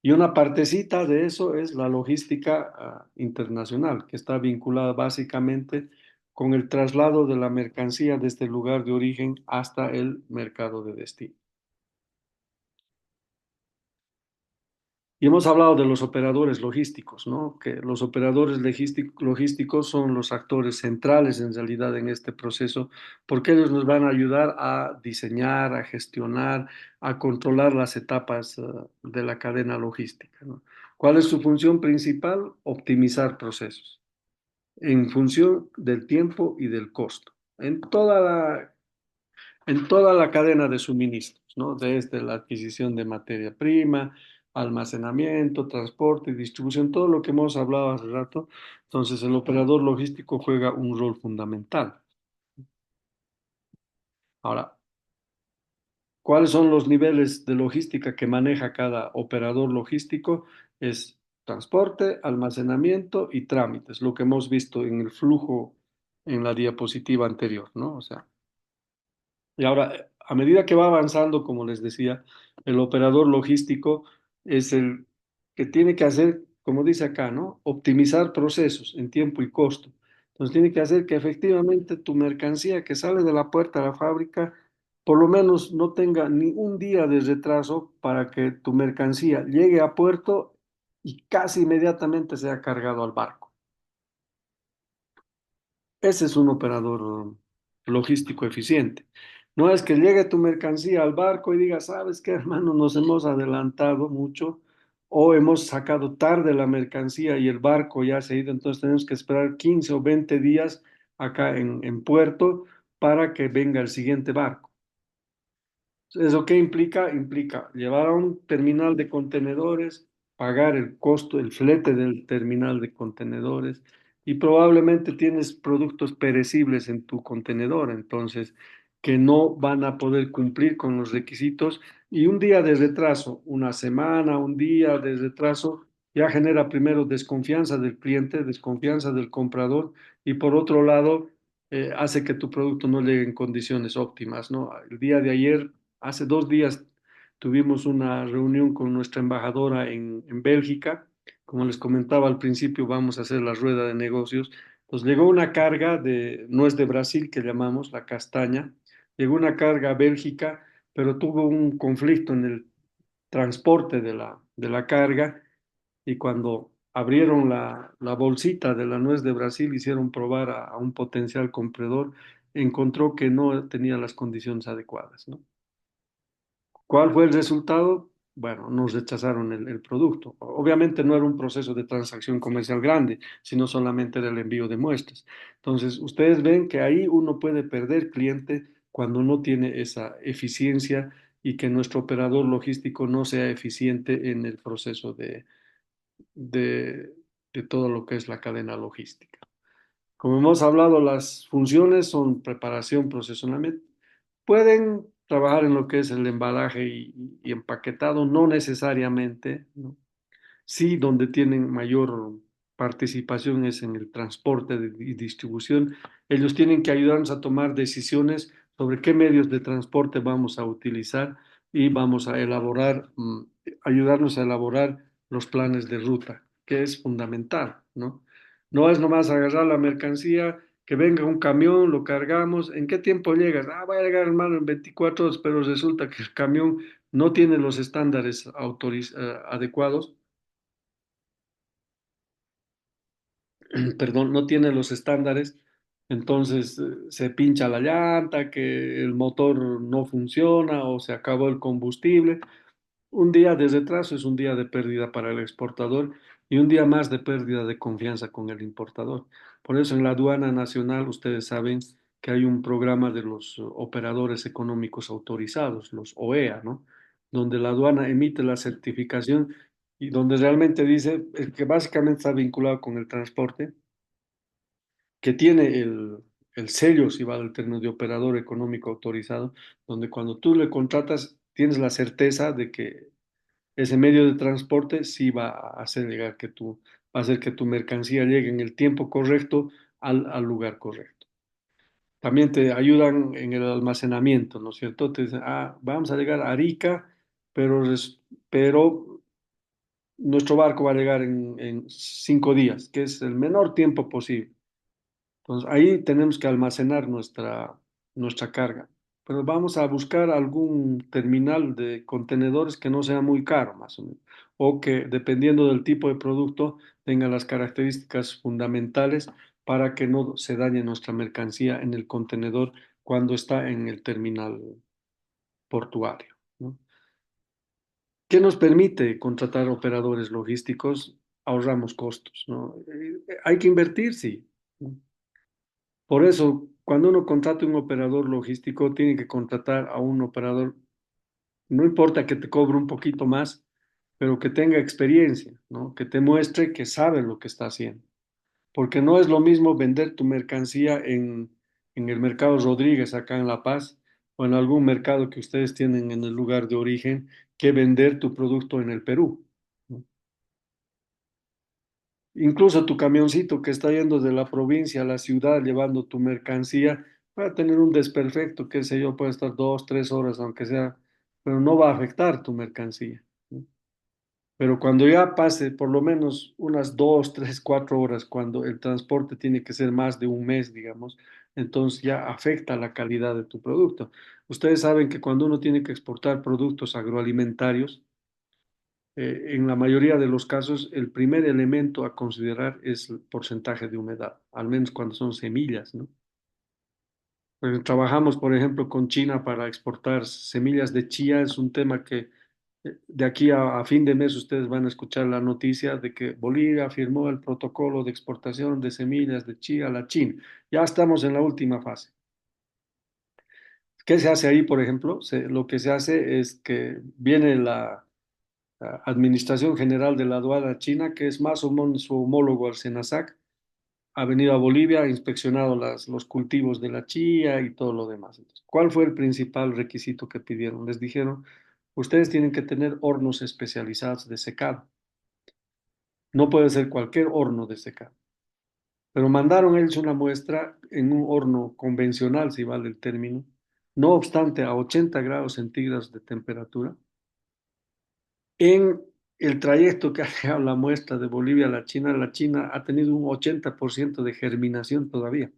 Y una partecita de eso es la logística internacional, que está vinculada básicamente con el traslado de la mercancía desde el lugar de origen hasta el mercado de destino. Y hemos hablado de los operadores logísticos, ¿no? Que los operadores logísticos son los actores centrales en realidad en este proceso, porque ellos nos van a ayudar a diseñar, a gestionar, a controlar las etapas de la cadena logística, ¿no? ¿Cuál es su función principal? Optimizar procesos en función del tiempo y del costo. En toda la cadena de suministros, ¿no? Desde la adquisición de materia prima, almacenamiento, transporte, distribución, todo lo que hemos hablado hace rato. Entonces, el operador logístico juega un rol fundamental. Ahora, ¿cuáles son los niveles de logística que maneja cada operador logístico? Es transporte, almacenamiento y trámites, lo que hemos visto en el flujo en la diapositiva anterior, ¿no? O sea, y ahora, a medida que va avanzando, como les decía, el operador logístico es el que tiene que hacer, como dice acá, ¿no? Optimizar procesos en tiempo y costo. Entonces, tiene que hacer que efectivamente tu mercancía que sale de la puerta de la fábrica, por lo menos no tenga ni un día de retraso para que tu mercancía llegue a puerto y casi inmediatamente sea cargado al barco. Ese es un operador logístico eficiente. No es que llegue tu mercancía al barco y diga, ¿sabes qué, hermano? Nos hemos adelantado mucho o hemos sacado tarde la mercancía y el barco ya se ha ido, entonces tenemos que esperar 15 o 20 días acá en puerto para que venga el siguiente barco. ¿Eso qué implica? Implica llevar a un terminal de contenedores, pagar el costo, el flete del terminal de contenedores y probablemente tienes productos perecibles en tu contenedor, entonces que no van a poder cumplir con los requisitos y un día de retraso, una semana, un día de retraso ya genera primero desconfianza del cliente, desconfianza del comprador y por otro lado hace que tu producto no llegue en condiciones óptimas, ¿no? El día de ayer hace 2 días tuvimos una reunión con nuestra embajadora en Bélgica. Como les comentaba al principio, vamos a hacer la rueda de negocios. Pues llegó una carga de, no es de Brasil que llamamos la castaña, llegó una carga a Bélgica, pero tuvo un conflicto en el transporte de la carga y cuando abrieron la bolsita de la nuez de Brasil, hicieron probar a un potencial comprador, encontró que no tenía las condiciones adecuadas, ¿no? ¿Cuál fue el resultado? Bueno, nos rechazaron el producto. Obviamente no era un proceso de transacción comercial grande, sino solamente era el envío de muestras. Entonces, ustedes ven que ahí uno puede perder cliente cuando no tiene esa eficiencia y que nuestro operador logístico no sea eficiente en el proceso de, de todo lo que es la cadena logística. Como hemos hablado, las funciones son preparación, procesionamiento. Pueden trabajar en lo que es el embalaje y empaquetado, no necesariamente, ¿no? Sí, donde tienen mayor participación es en el transporte y distribución. Ellos tienen que ayudarnos a tomar decisiones sobre qué medios de transporte vamos a utilizar y vamos a elaborar, ayudarnos a elaborar los planes de ruta, que es fundamental, ¿no? No es nomás agarrar la mercancía, que venga un camión, lo cargamos, ¿en qué tiempo llegas? Ah, va a llegar hermano en 24 horas, pero resulta que el camión no tiene los estándares adecuados. perdón, no tiene los estándares, entonces se pincha la llanta, que el motor no funciona o se acabó el combustible. Un día de retraso es un día de pérdida para el exportador y un día más de pérdida de confianza con el importador. Por eso en la aduana nacional ustedes saben que hay un programa de los operadores económicos autorizados, los OEA, ¿no? Donde la aduana emite la certificación y donde realmente dice que básicamente está vinculado con el transporte, que tiene el sello, si va al término de operador económico autorizado, donde cuando tú le contratas tienes la certeza de que ese medio de transporte sí va a hacer llegar va a hacer que tu mercancía llegue en el tiempo correcto al lugar correcto. También te ayudan en el almacenamiento, ¿no es cierto? Te dicen, vamos a llegar a Arica, pero nuestro barco va a llegar en 5 días, que es el menor tiempo posible. Entonces, ahí tenemos que almacenar nuestra carga. Pero vamos a buscar algún terminal de contenedores que no sea muy caro, más o menos. O que, dependiendo del tipo de producto, tenga las características fundamentales para que no se dañe nuestra mercancía en el contenedor cuando está en el terminal portuario, ¿no? ¿Qué nos permite contratar operadores logísticos? Ahorramos costos, ¿no? Hay que invertir, sí, ¿no? Por eso, cuando uno contrata un operador logístico, tiene que contratar a un operador, no importa que te cobre un poquito más, pero que tenga experiencia, ¿no? Que te muestre que sabe lo que está haciendo. Porque no es lo mismo vender tu mercancía en el mercado Rodríguez, acá en La Paz, o en algún mercado que ustedes tienen en el lugar de origen, que vender tu producto en el Perú, ¿no? Incluso tu camioncito que está yendo de la provincia a la ciudad llevando tu mercancía va a tener un desperfecto, qué sé yo, puede estar 2, 3 horas, aunque sea, pero no va a afectar tu mercancía, ¿no? Pero cuando ya pase por lo menos unas 2, 3, 4 horas, cuando el transporte tiene que ser más de un mes, digamos, entonces ya afecta la calidad de tu producto. Ustedes saben que cuando uno tiene que exportar productos agroalimentarios, en la mayoría de los casos, el primer elemento a considerar es el porcentaje de humedad, al menos cuando son semillas, ¿no? Pues trabajamos, por ejemplo, con China para exportar semillas de chía. Es un tema que de aquí a fin de mes ustedes van a escuchar la noticia de que Bolivia firmó el protocolo de exportación de semillas de chía a la China. Ya estamos en la última fase. ¿Qué se hace ahí, por ejemplo? Lo que se hace es que viene la Administración General de la Aduana China, que es más o menos su homólogo al SENASAC, ha venido a Bolivia, ha inspeccionado los cultivos de la chía y todo lo demás. Entonces, ¿cuál fue el principal requisito que pidieron? Les dijeron, ustedes tienen que tener hornos especializados de secado. No puede ser cualquier horno de secado. Pero mandaron ellos una muestra en un horno convencional, si vale el término, no obstante a 80 grados centígrados de temperatura. En el trayecto que ha dejado la muestra de Bolivia a la China ha tenido un 80% de germinación todavía.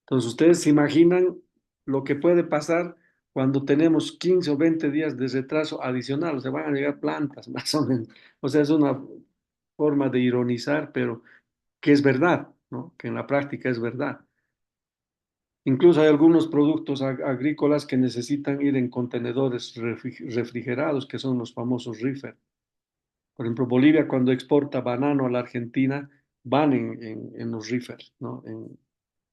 Entonces, ustedes se imaginan lo que puede pasar cuando tenemos 15 o 20 días de retraso adicional, o sea, van a llegar plantas, más o menos. O sea, es una forma de ironizar, pero que es verdad, ¿no? Que en la práctica es verdad. Incluso hay algunos productos agrícolas que necesitan ir en contenedores refrigerados, que son los famosos reefer. Por ejemplo, Bolivia cuando exporta banano a la Argentina van en los reefers, ¿no? En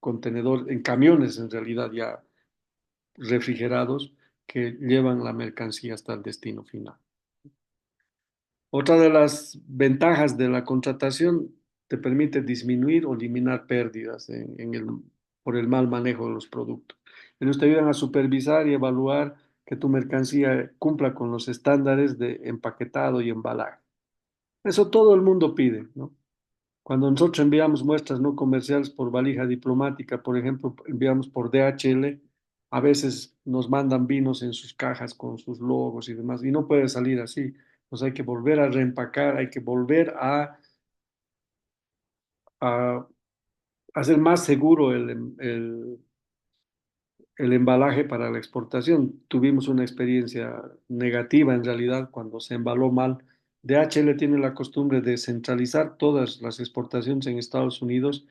contenedores, en camiones en realidad ya refrigerados que llevan la mercancía hasta el destino final. Otra de las ventajas de la contratación te permite disminuir o eliminar pérdidas por el mal manejo de los productos. Ellos te ayudan a supervisar y evaluar que tu mercancía cumpla con los estándares de empaquetado y embalaje. Eso todo el mundo pide, ¿no? Cuando nosotros enviamos muestras no comerciales por valija diplomática, por ejemplo, enviamos por DHL, a veces nos mandan vinos en sus cajas con sus logos y demás, y no puede salir así. Pues hay que volver a reempacar, hay que volver a hacer más seguro el embalaje para la exportación. Tuvimos una experiencia negativa en realidad cuando se embaló mal DHL tiene la costumbre de centralizar todas las exportaciones en Estados Unidos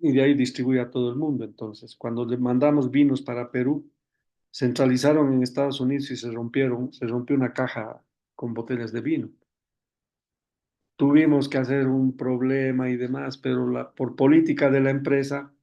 y de ahí distribuye a todo el mundo. Entonces, cuando le mandamos vinos para Perú, centralizaron en Estados Unidos y se rompió una caja con botellas de vino. Tuvimos que hacer un problema y demás, pero por política de la empresa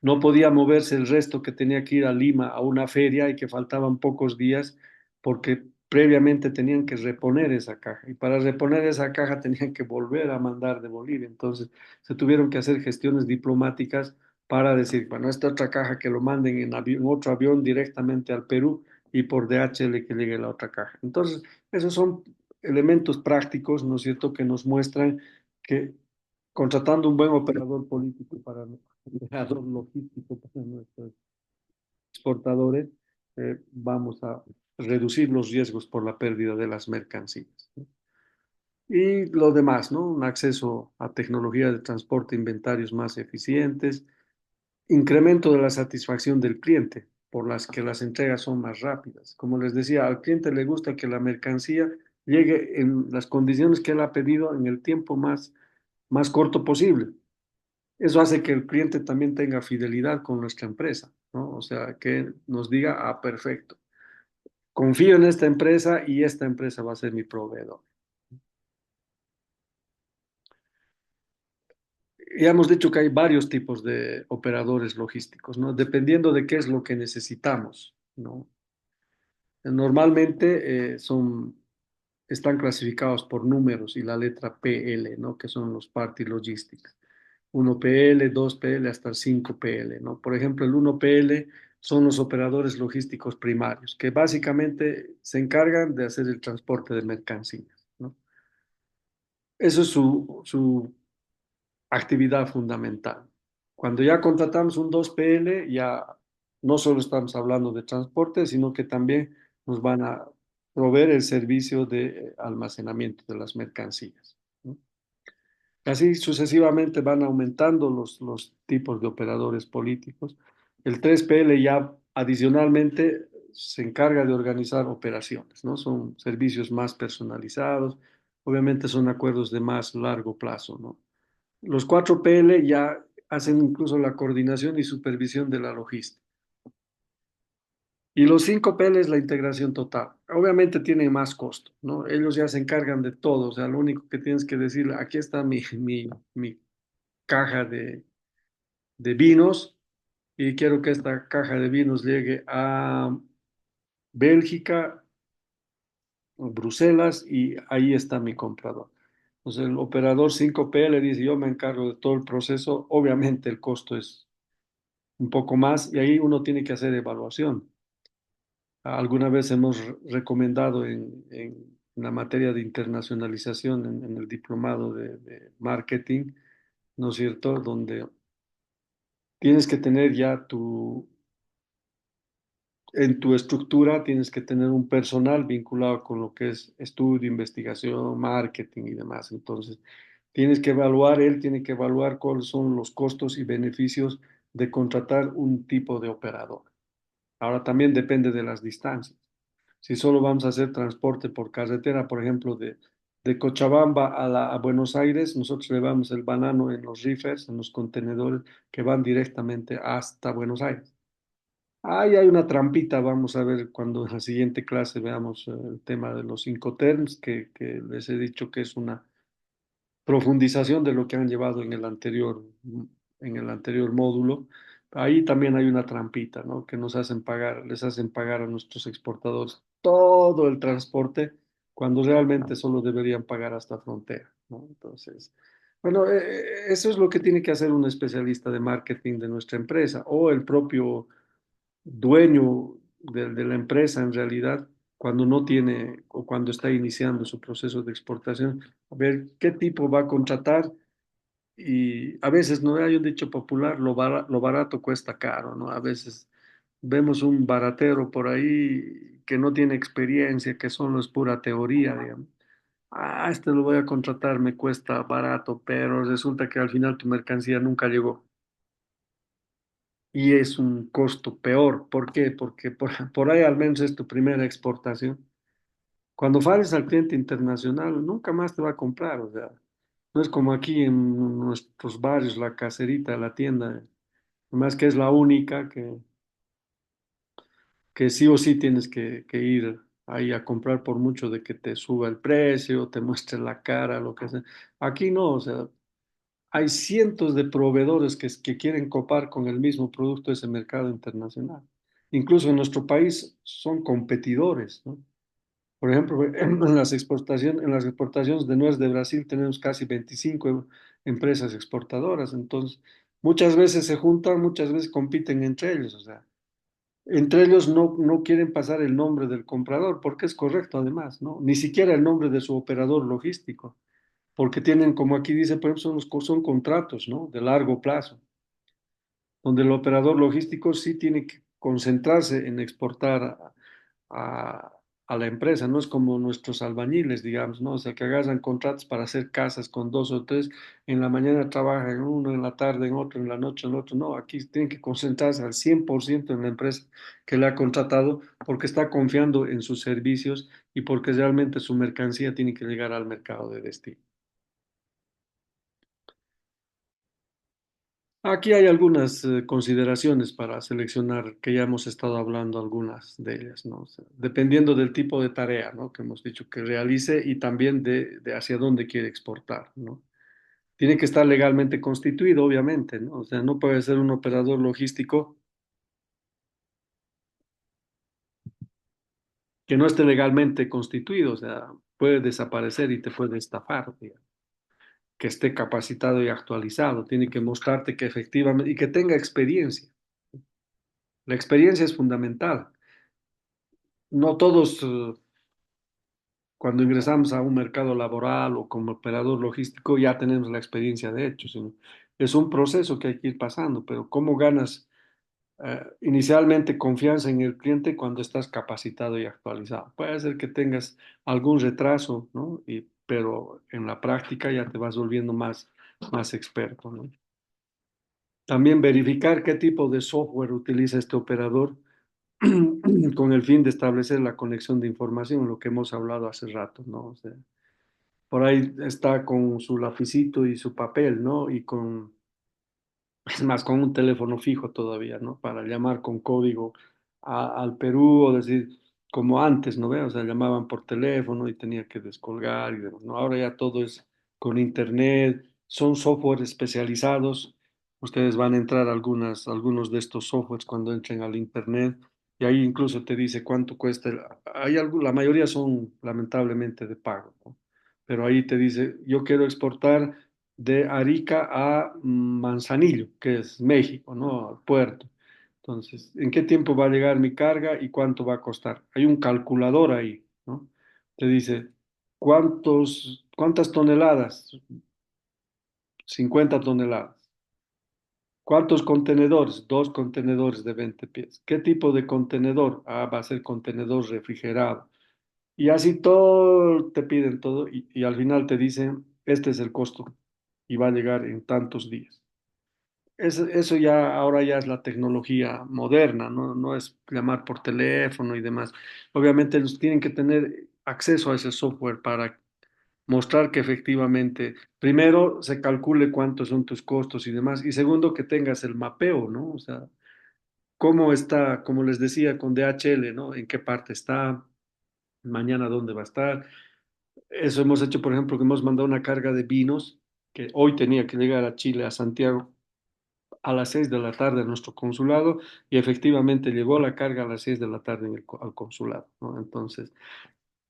no podía moverse el resto que tenía que ir a Lima a una feria y que faltaban pocos días porque previamente tenían que reponer esa caja y para reponer esa caja tenían que volver a mandar de Bolivia. Entonces se tuvieron que hacer gestiones diplomáticas para decir, bueno, esta otra caja que lo manden en otro avión directamente al Perú y por DHL que llegue la otra caja. Entonces, esos son elementos prácticos, ¿no es cierto?, que nos muestran que contratando un buen operador político para operador logístico para nuestros exportadores, vamos a reducir los riesgos por la pérdida de las mercancías, ¿no? Y lo demás, ¿no? Un acceso a tecnología de transporte, inventarios más eficientes, incremento de la satisfacción del cliente, por las que las entregas son más rápidas. Como les decía, al cliente le gusta que la mercancía llegue en las condiciones que él ha pedido en el tiempo más corto posible. Eso hace que el cliente también tenga fidelidad con nuestra empresa, ¿no? O sea, que nos diga, ah, perfecto, confío en esta empresa y esta empresa va a ser mi proveedor. Ya hemos dicho que hay varios tipos de operadores logísticos, ¿no? Dependiendo de qué es lo que necesitamos, ¿no? Normalmente están clasificados por números y la letra PL, ¿no? Que son los Party Logistics. 1PL, 2PL, hasta 5PL, ¿no? Por ejemplo, el 1PL son los operadores logísticos primarios, que básicamente se encargan de hacer el transporte de mercancías, ¿no? Eso es su actividad fundamental. Cuando ya contratamos un 2PL, ya no solo estamos hablando de transporte, sino que también nos van a proveer el servicio de almacenamiento de las mercancías, ¿no? Así sucesivamente van aumentando los tipos de operadores políticos. El 3PL ya adicionalmente se encarga de organizar operaciones, ¿no? Son servicios más personalizados, obviamente son acuerdos de más largo plazo, ¿no? Los 4PL ya hacen incluso la coordinación y supervisión de la logística. Y los 5PL es la integración total. Obviamente tienen más costo, ¿no? Ellos ya se encargan de todo, o sea, lo único que tienes que decir, aquí está mi caja de vinos y quiero que esta caja de vinos llegue a Bélgica, Bruselas y ahí está mi comprador. Entonces el operador 5P le dice, yo me encargo de todo el proceso, obviamente el costo es un poco más y ahí uno tiene que hacer evaluación. Alguna vez hemos recomendado en la materia de internacionalización, en el diplomado de marketing, ¿no es cierto?, donde tienes que tener ya en tu estructura tienes que tener un personal vinculado con lo que es estudio, investigación, marketing y demás. Entonces, él tiene que evaluar cuáles son los costos y beneficios de contratar un tipo de operador. Ahora también depende de las distancias. Si solo vamos a hacer transporte por carretera, por ejemplo, de Cochabamba a Buenos Aires, nosotros llevamos el banano en los reefers, en los contenedores que van directamente hasta Buenos Aires. Ahí hay una trampita, vamos a ver cuando en la siguiente clase veamos el tema de los Incoterms, que les he dicho que es una profundización de lo que han llevado en el anterior módulo. Ahí también hay una trampita, ¿no? Que nos hacen pagar, les hacen pagar a nuestros exportadores todo el transporte cuando realmente solo deberían pagar hasta frontera, ¿no? Entonces, bueno, eso es lo que tiene que hacer un especialista de marketing de nuestra empresa o el propio dueño de la empresa en realidad cuando no tiene o cuando está iniciando su proceso de exportación, a ver qué tipo va a contratar y a veces no hay un dicho popular, lo barato cuesta caro, ¿no? A veces vemos un baratero por ahí que no tiene experiencia, que solo es pura teoría, digamos. Ah, este lo voy a contratar, me cuesta barato, pero resulta que al final tu mercancía nunca llegó y es un costo peor. ¿Por qué? Porque por ahí al menos es tu primera exportación Cuando falles al cliente internacional, nunca más te va a comprar. O sea, no es como aquí en nuestros barrios, la caserita, la tienda, más que es la única que sí o sí tienes que ir ahí a comprar por mucho de que te suba el precio, te muestre la cara, lo que sea. Aquí no, o sea, hay cientos de proveedores que quieren copar con el mismo producto de ese mercado internacional. Incluso en nuestro país son competidores, ¿no? Por ejemplo, en las exportaciones de nuez de Brasil tenemos casi 25 empresas exportadoras, entonces muchas veces se juntan, muchas veces compiten entre ellos, o sea, entre ellos no quieren pasar el nombre del comprador, porque es correcto además, ¿no? Ni siquiera el nombre de su operador logístico, porque tienen, como aquí dice, por ejemplo, son contratos, ¿no? De largo plazo, donde el operador logístico sí tiene que concentrarse en exportar a, a la empresa, no es como nuestros albañiles, digamos, ¿no? O sea, que agarran contratos para hacer casas con dos o tres, en la mañana trabajan en uno, en la tarde en otro, en la noche en otro, no, aquí tienen que concentrarse al 100% en la empresa que le ha contratado porque está confiando en sus servicios y porque realmente su mercancía tiene que llegar al mercado de destino. Aquí hay algunas consideraciones para seleccionar, que ya hemos estado hablando algunas de ellas, ¿no? O sea, dependiendo del tipo de tarea, ¿no? Que hemos dicho que realice y también de hacia dónde quiere exportar, ¿no? Tiene que estar legalmente constituido, obviamente, ¿no? O sea, no puede ser un operador logístico que no esté legalmente constituido, o sea, puede desaparecer y te puede estafar, digamos. Que esté capacitado y actualizado, tiene que mostrarte que efectivamente y que tenga experiencia. La experiencia es fundamental. No todos cuando ingresamos a un mercado laboral o como operador logístico ya tenemos la experiencia de hecho, sino es un proceso que hay que ir pasando, pero ¿cómo ganas inicialmente confianza en el cliente cuando estás capacitado y actualizado? Puede ser que tengas algún retraso, ¿no? Pero en la práctica ya te vas volviendo más experto, ¿no? También verificar qué tipo de software utiliza este operador con el fin de establecer la conexión de información, lo que hemos hablado hace rato, ¿no? O sea, por ahí está con su lapicito y su papel, ¿no? Es más, con un teléfono fijo todavía, ¿no? Para llamar con código al Perú o decir, como antes, ¿no ve? O sea, llamaban por teléfono y tenía que descolgar y demás, ¿no? Ahora ya todo es con internet, son software especializados. Ustedes van a entrar a algunos de estos softwares cuando entren al internet y ahí incluso te dice cuánto cuesta. La mayoría son lamentablemente de pago, ¿no? Pero ahí te dice, yo quiero exportar de Arica a Manzanillo, que es México, ¿no? Al puerto. Entonces, ¿en qué tiempo va a llegar mi carga y cuánto va a costar? Hay un calculador ahí, ¿no? Te dice, cuántas toneladas? 50 toneladas. ¿Cuántos contenedores? Dos contenedores de 20 pies. ¿Qué tipo de contenedor? Ah, va a ser contenedor refrigerado. Y así todo, te piden todo y al final te dicen, este es el costo y va a llegar en tantos días. Eso ya, ahora ya es la tecnología moderna, ¿no? No es llamar por teléfono y demás. Obviamente ellos tienen que tener acceso a ese software para mostrar que efectivamente, primero, se calcule cuántos son tus costos y demás, y segundo, que tengas el mapeo, ¿no? O sea, cómo está, como les decía, con DHL, ¿no? En qué parte está, mañana dónde va a estar. Eso hemos hecho, por ejemplo, que hemos mandado una carga de vinos que hoy tenía que llegar a Chile, a Santiago a las 6 de la tarde a nuestro consulado y efectivamente llegó la carga a las 6 de la tarde al consulado, ¿no? Entonces,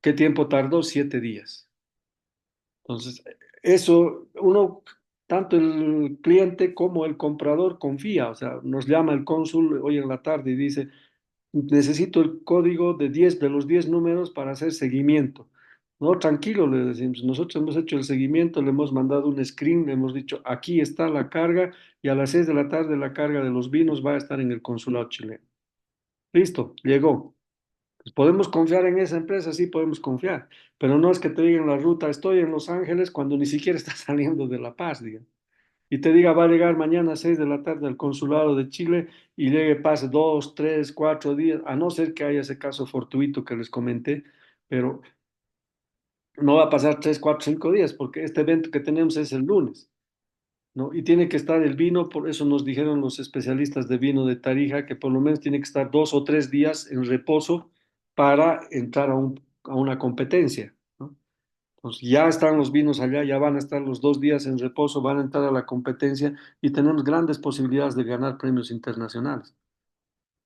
¿qué tiempo tardó? 7 días. Entonces, eso uno, tanto el cliente como el comprador confía, o sea, nos llama el cónsul hoy en la tarde y dice, necesito el código de 10 de los 10 números para hacer seguimiento. No, tranquilo, le decimos. Nosotros hemos hecho el seguimiento, le hemos mandado un screen, le hemos dicho, aquí está la carga y a las 6 de la tarde la carga de los vinos va a estar en el consulado chileno. Listo, llegó. Pues, ¿podemos confiar en esa empresa? Sí, podemos confiar, pero no es que te digan la ruta, estoy en Los Ángeles cuando ni siquiera estás saliendo de La Paz, diga. Y te diga, va a llegar mañana a 6 de la tarde al consulado de Chile y llegue, pase 2, 3, 4 días, a no ser que haya ese caso fortuito que les comenté, pero No va a pasar 3, 4, 5 días, porque este evento que tenemos es el lunes, ¿no? Y tiene que estar el vino, por eso nos dijeron los especialistas de vino de Tarija, que por lo menos tiene que estar 2 o 3 días en reposo para entrar a una competencia, ¿no? Entonces ya están los vinos allá, ya van a estar los 2 días en reposo, van a entrar a la competencia y tenemos grandes posibilidades de ganar premios internacionales.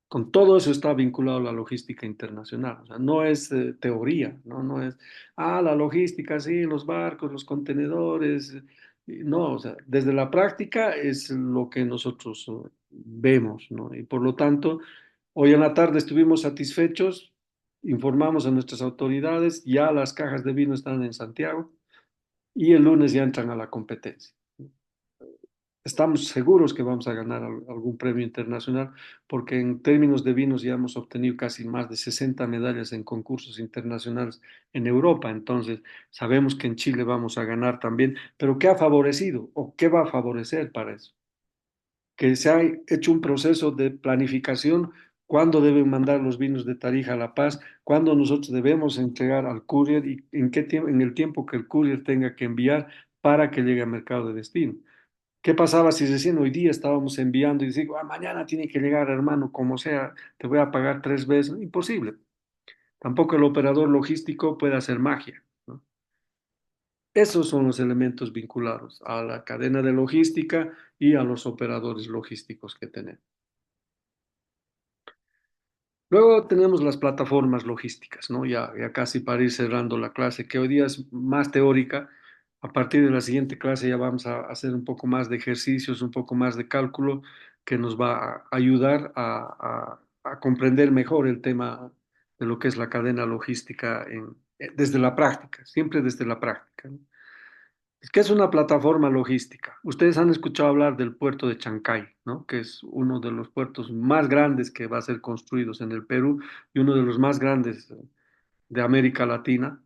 Con todo eso está vinculado a la logística internacional. O sea, no es teoría, ¿no? No es, la logística, sí, los barcos, los contenedores. No, o sea, desde la práctica es lo que nosotros vemos, ¿no? Y por lo tanto, hoy en la tarde estuvimos satisfechos, informamos a nuestras autoridades, ya las cajas de vino están en Santiago y el lunes ya entran a la competencia. Estamos seguros que vamos a ganar algún premio internacional porque en términos de vinos ya hemos obtenido casi más de 60 medallas en concursos internacionales en Europa. Entonces, sabemos que en Chile vamos a ganar también, pero ¿qué ha favorecido o qué va a favorecer para eso? Que se ha hecho un proceso de planificación, cuándo deben mandar los vinos de Tarija a La Paz, cuándo nosotros debemos entregar al courier y en qué tiempo, en el tiempo que el courier tenga que enviar para que llegue al mercado de destino. ¿Qué pasaba si recién hoy día estábamos enviando y digo, mañana tiene que llegar, hermano, como sea, te voy a pagar 3 veces? Imposible. Tampoco el operador logístico puede hacer magia, ¿no? Esos son los elementos vinculados a la cadena de logística y a los operadores logísticos que tenemos. Luego tenemos las plataformas logísticas, ¿no? Ya casi para ir cerrando la clase, que hoy día es más teórica. A partir de la siguiente clase ya vamos a hacer un poco más de ejercicios, un poco más de cálculo, que nos va a ayudar a comprender mejor el tema de lo que es la cadena logística desde la práctica, siempre desde la práctica, ¿no? ¿Qué es una plataforma logística? Ustedes han escuchado hablar del puerto de Chancay, ¿no? Que es uno de los puertos más grandes que va a ser construidos en el Perú y uno de los más grandes de América Latina.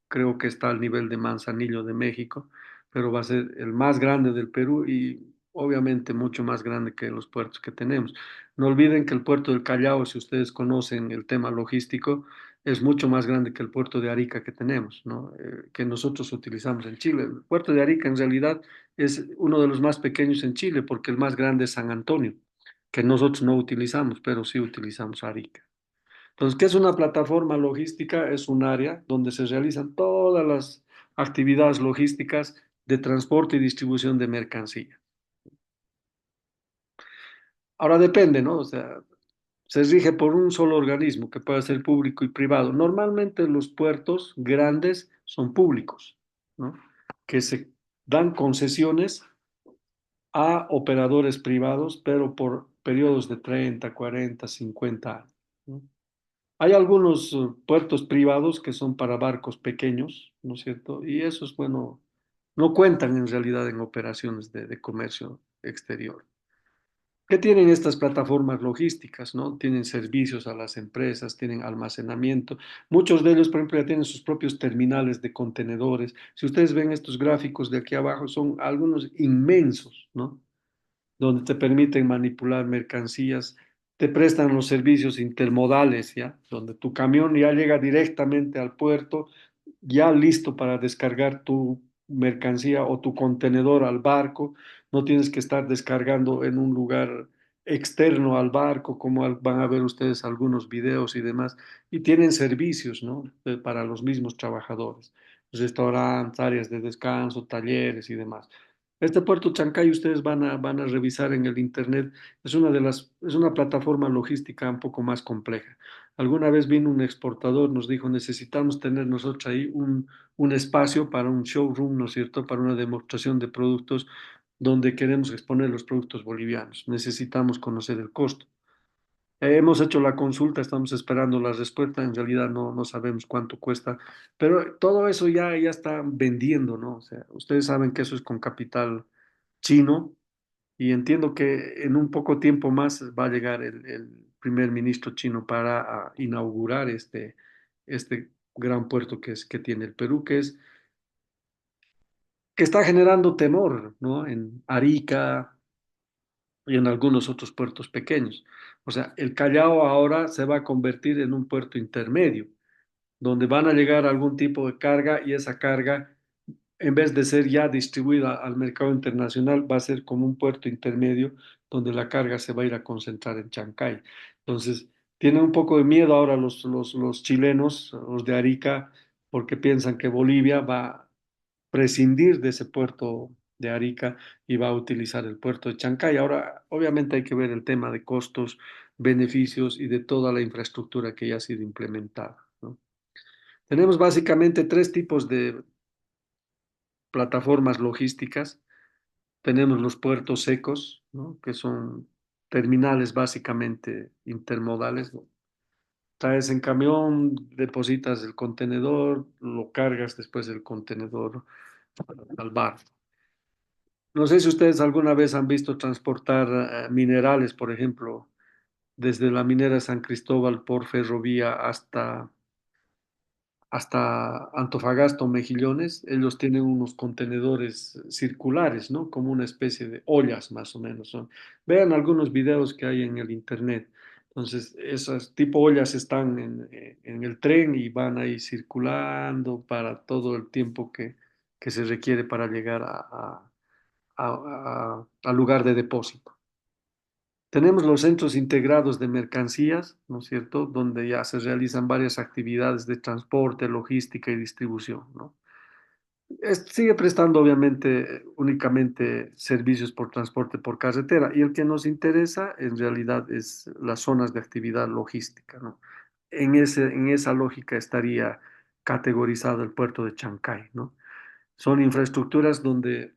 Creo que está al nivel de Manzanillo de México, pero va a ser el más grande del Perú y obviamente mucho más grande que los puertos que tenemos. No olviden que el puerto del Callao, si ustedes conocen el tema logístico, es mucho más grande que el puerto de Arica que tenemos, ¿no? Que nosotros utilizamos en Chile. El puerto de Arica en realidad es uno de los más pequeños en Chile porque el más grande es San Antonio, que nosotros no utilizamos, pero sí utilizamos Arica. Entonces, ¿qué es una plataforma logística? Es un área donde se realizan todas las actividades logísticas de transporte y distribución de mercancía. Ahora depende, ¿no? O sea, se rige por un solo organismo que puede ser público y privado. Normalmente los puertos grandes son públicos, ¿no? Que se dan concesiones a operadores privados, pero por periodos de 30, 40, 50 años, ¿no? Hay algunos puertos privados que son para barcos pequeños, ¿no es cierto? Y esos, bueno, no cuentan en realidad en operaciones de comercio exterior. ¿Qué tienen estas plataformas logísticas, no? Tienen servicios a las empresas, tienen almacenamiento. Muchos de ellos, por ejemplo, ya tienen sus propios terminales de contenedores. Si ustedes ven estos gráficos de aquí abajo, son algunos inmensos, ¿no? Donde te permiten manipular mercancías, te prestan los servicios intermodales, ¿ya? Donde tu camión ya llega directamente al puerto, ya listo para descargar tu mercancía o tu contenedor al barco, no tienes que estar descargando en un lugar externo al barco, como van a ver ustedes algunos videos y demás, y tienen servicios, ¿no? Para los mismos trabajadores, restaurantes, áreas de descanso, talleres y demás. Este puerto Chancay ustedes van a revisar en el internet, es una plataforma logística un poco más compleja. Alguna vez vino un exportador, nos dijo, necesitamos tener nosotros ahí un espacio para un showroom, ¿no es cierto?, para una demostración de productos donde queremos exponer los productos bolivianos. Necesitamos conocer el costo. Hemos hecho la consulta, estamos esperando la respuesta, en realidad no sabemos cuánto cuesta, pero todo eso ya está vendiendo, ¿no? O sea, ustedes saben que eso es con capital chino y entiendo que en un poco tiempo más va a llegar el primer ministro chino para inaugurar este gran puerto que tiene el Perú, que está generando temor, ¿no? En Arica y en algunos otros puertos pequeños. O sea, el Callao ahora se va a convertir en un puerto intermedio. donde van a llegar algún tipo de carga y esa carga, en vez de ser ya distribuida al mercado internacional, va a ser como un puerto intermedio donde la carga se va a ir a concentrar en Chancay. Entonces, tienen un poco de miedo ahora los chilenos, los de Arica, porque piensan que Bolivia va a prescindir de ese puerto de Arica y va a utilizar el puerto de Chancay. Ahora, obviamente hay que ver el tema de costos, beneficios y de toda la infraestructura que ya ha sido implementada, ¿no? Tenemos básicamente tres tipos de plataformas logísticas. Tenemos los puertos secos, ¿no? Que son terminales básicamente intermodales, ¿no? Traes en camión, depositas el contenedor, lo cargas después del contenedor al bar. No sé si ustedes alguna vez han visto transportar minerales, por ejemplo, desde la minera San Cristóbal por ferrovía hasta Antofagasta o Mejillones. Ellos tienen unos contenedores circulares, ¿no? Como una especie de ollas, más o menos son. Vean algunos videos que hay en el internet. Entonces, esas tipo ollas están en el tren y van ahí circulando para todo el tiempo que se requiere para llegar al lugar de depósito. Tenemos los centros integrados de mercancías, ¿no es cierto?, donde ya se realizan varias actividades de transporte, logística y distribución, ¿no? Sigue prestando, obviamente, únicamente servicios por transporte por carretera y el que nos interesa en realidad es las zonas de actividad logística, ¿no? En esa lógica estaría categorizado el puerto de Chancay, ¿no? Son infraestructuras donde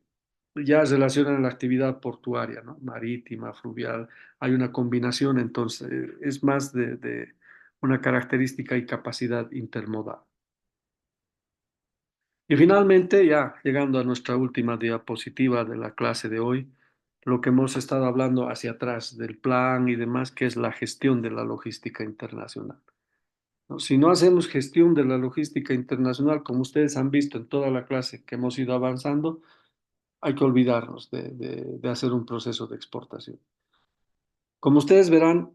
ya relacionan la actividad portuaria, ¿no? Marítima, fluvial, hay una combinación, entonces es más de una característica y capacidad intermodal. Y finalmente, ya llegando a nuestra última diapositiva de la clase de hoy, lo que hemos estado hablando hacia atrás del plan y demás, que es la gestión de la logística internacional, ¿no? Si no hacemos gestión de la logística internacional, como ustedes han visto en toda la clase que hemos ido avanzando, hay que olvidarnos de hacer un proceso de exportación. Como ustedes verán,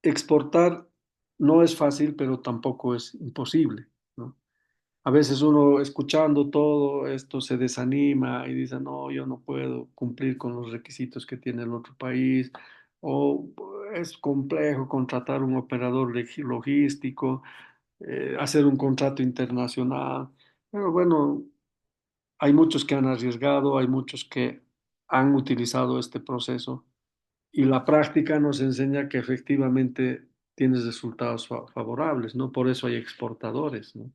exportar no es fácil, pero tampoco es imposible, ¿no? A veces uno escuchando todo esto se desanima y dice, no, yo no puedo cumplir con los requisitos que tiene el otro país, o es complejo contratar un operador logístico, hacer un contrato internacional. Pero bueno, hay muchos que han arriesgado, hay muchos que han utilizado este proceso y la práctica nos enseña que efectivamente tienes resultados favorables, ¿no? Por eso hay exportadores, ¿no?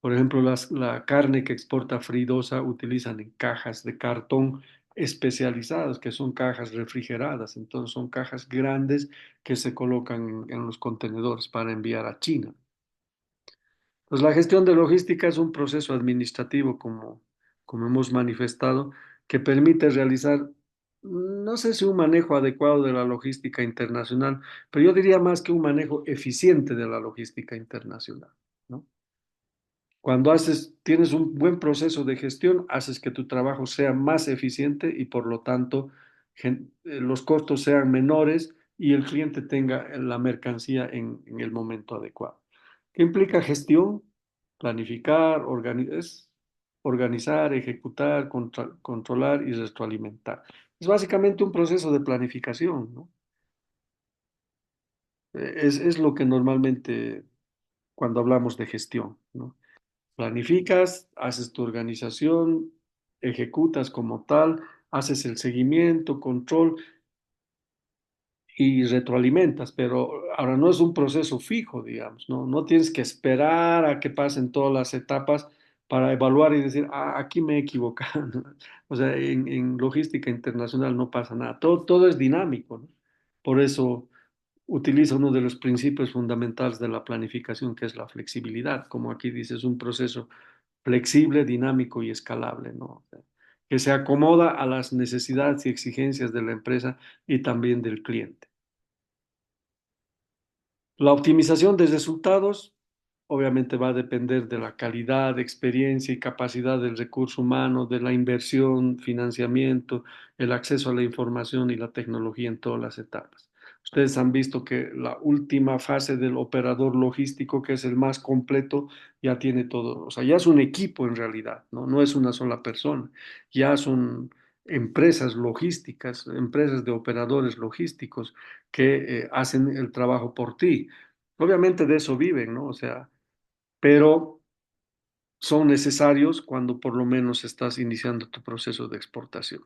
Por ejemplo, la carne que exporta Fridosa utilizan en cajas de cartón especializadas, que son cajas refrigeradas. Entonces son cajas grandes que se colocan en los contenedores para enviar a China. Pues la gestión de logística es un proceso administrativo, como hemos manifestado, que permite realizar, no sé si un manejo adecuado de la logística internacional, pero yo diría más que un manejo eficiente de la logística internacional, ¿no? Cuando tienes un buen proceso de gestión, haces que tu trabajo sea más eficiente y por lo tanto los costos sean menores y el cliente tenga la mercancía en el momento adecuado. ¿Qué implica gestión? Planificar, es organizar, ejecutar, controlar y retroalimentar. Es básicamente un proceso de planificación, ¿no? Es lo que normalmente cuando hablamos de gestión, ¿no? Planificas, haces tu organización, ejecutas como tal, haces el seguimiento, control y retroalimentas, pero ahora no es un proceso fijo, digamos, ¿no? No tienes que esperar a que pasen todas las etapas para evaluar y decir, ah, aquí me he equivocado, ¿no? O sea, en logística internacional no pasa nada, todo es dinámico, ¿no? Por eso utiliza uno de los principios fundamentales de la planificación, que es la flexibilidad. Como aquí dice, es un proceso flexible, dinámico y escalable, ¿no? O sea, que se acomoda a las necesidades y exigencias de la empresa y también del cliente. La optimización de resultados obviamente va a depender de la calidad, experiencia y capacidad del recurso humano, de la inversión, financiamiento, el acceso a la información y la tecnología en todas las etapas. Ustedes han visto que la última fase del operador logístico, que es el más completo, ya tiene todo, o sea, ya es un equipo en realidad, ¿no? No es una sola persona, ya son empresas logísticas, empresas de operadores logísticos que hacen el trabajo por ti. Obviamente de eso viven, ¿no? O sea, pero son necesarios cuando por lo menos estás iniciando tu proceso de exportación.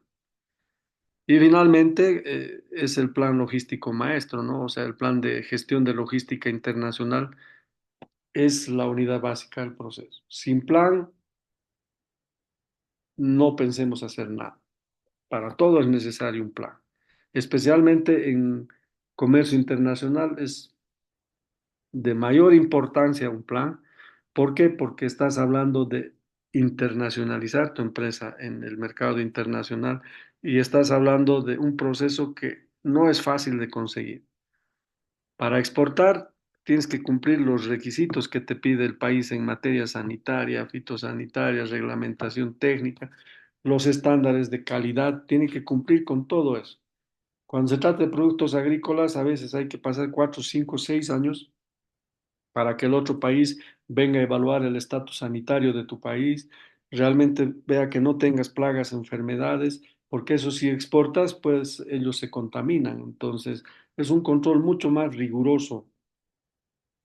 Y finalmente es el plan logístico maestro, ¿no? O sea, el plan de gestión de logística internacional es la unidad básica del proceso. Sin plan, no pensemos hacer nada. Para todo es necesario un plan. Especialmente en comercio internacional es de mayor importancia un plan. ¿Por qué? Porque estás hablando de internacionalizar tu empresa en el mercado internacional y estás hablando de un proceso que no es fácil de conseguir. Para exportar, tienes que cumplir los requisitos que te pide el país en materia sanitaria, fitosanitaria, reglamentación técnica, los estándares de calidad, tienen que cumplir con todo eso. Cuando se trata de productos agrícolas, a veces hay que pasar 4, 5, 6 años para que el otro país venga a evaluar el estatus sanitario de tu país, realmente vea que no tengas plagas, enfermedades, porque eso si exportas, pues ellos se contaminan. Entonces, es un control mucho más riguroso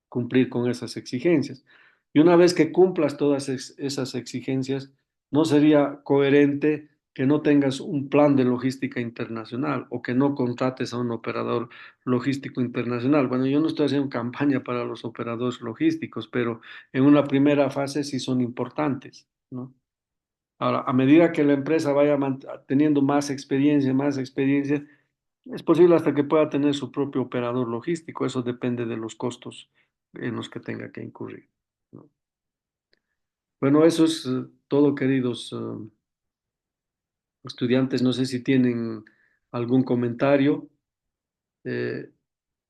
cumplir con esas exigencias. Y una vez que cumplas todas esas exigencias, no sería coherente que no tengas un plan de logística internacional o que no contrates a un operador logístico internacional. Bueno, yo no estoy haciendo campaña para los operadores logísticos, pero en una primera fase sí son importantes, ¿no? Ahora, a medida que la empresa vaya teniendo más experiencia, es posible hasta que pueda tener su propio operador logístico. Eso depende de los costos en los que tenga que incurrir, ¿no? Bueno, eso es todo, queridos estudiantes. No sé si tienen algún comentario. Eh,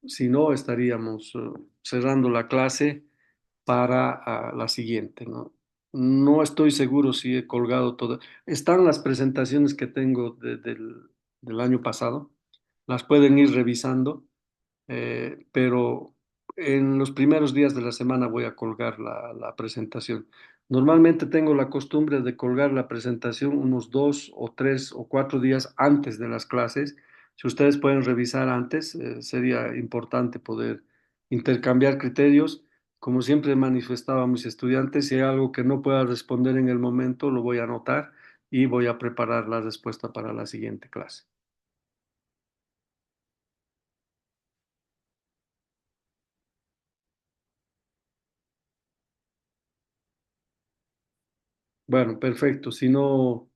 si no, estaríamos cerrando la clase para la siguiente, ¿no? No estoy seguro si he colgado todo. Están las presentaciones que tengo del año pasado. Las pueden ir revisando. Pero en los primeros días de la semana voy a colgar la presentación. Normalmente tengo la costumbre de colgar la presentación unos 2 o 3 o 4 días antes de las clases. Si ustedes pueden revisar antes, sería importante poder intercambiar criterios. Como siempre he manifestado a mis estudiantes, si hay algo que no pueda responder en el momento, lo voy a anotar y voy a preparar la respuesta para la siguiente clase. Bueno, perfecto. Si no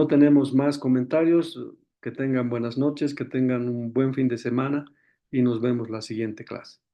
tenemos más comentarios, que tengan buenas noches, que tengan un buen fin de semana y nos vemos la siguiente clase.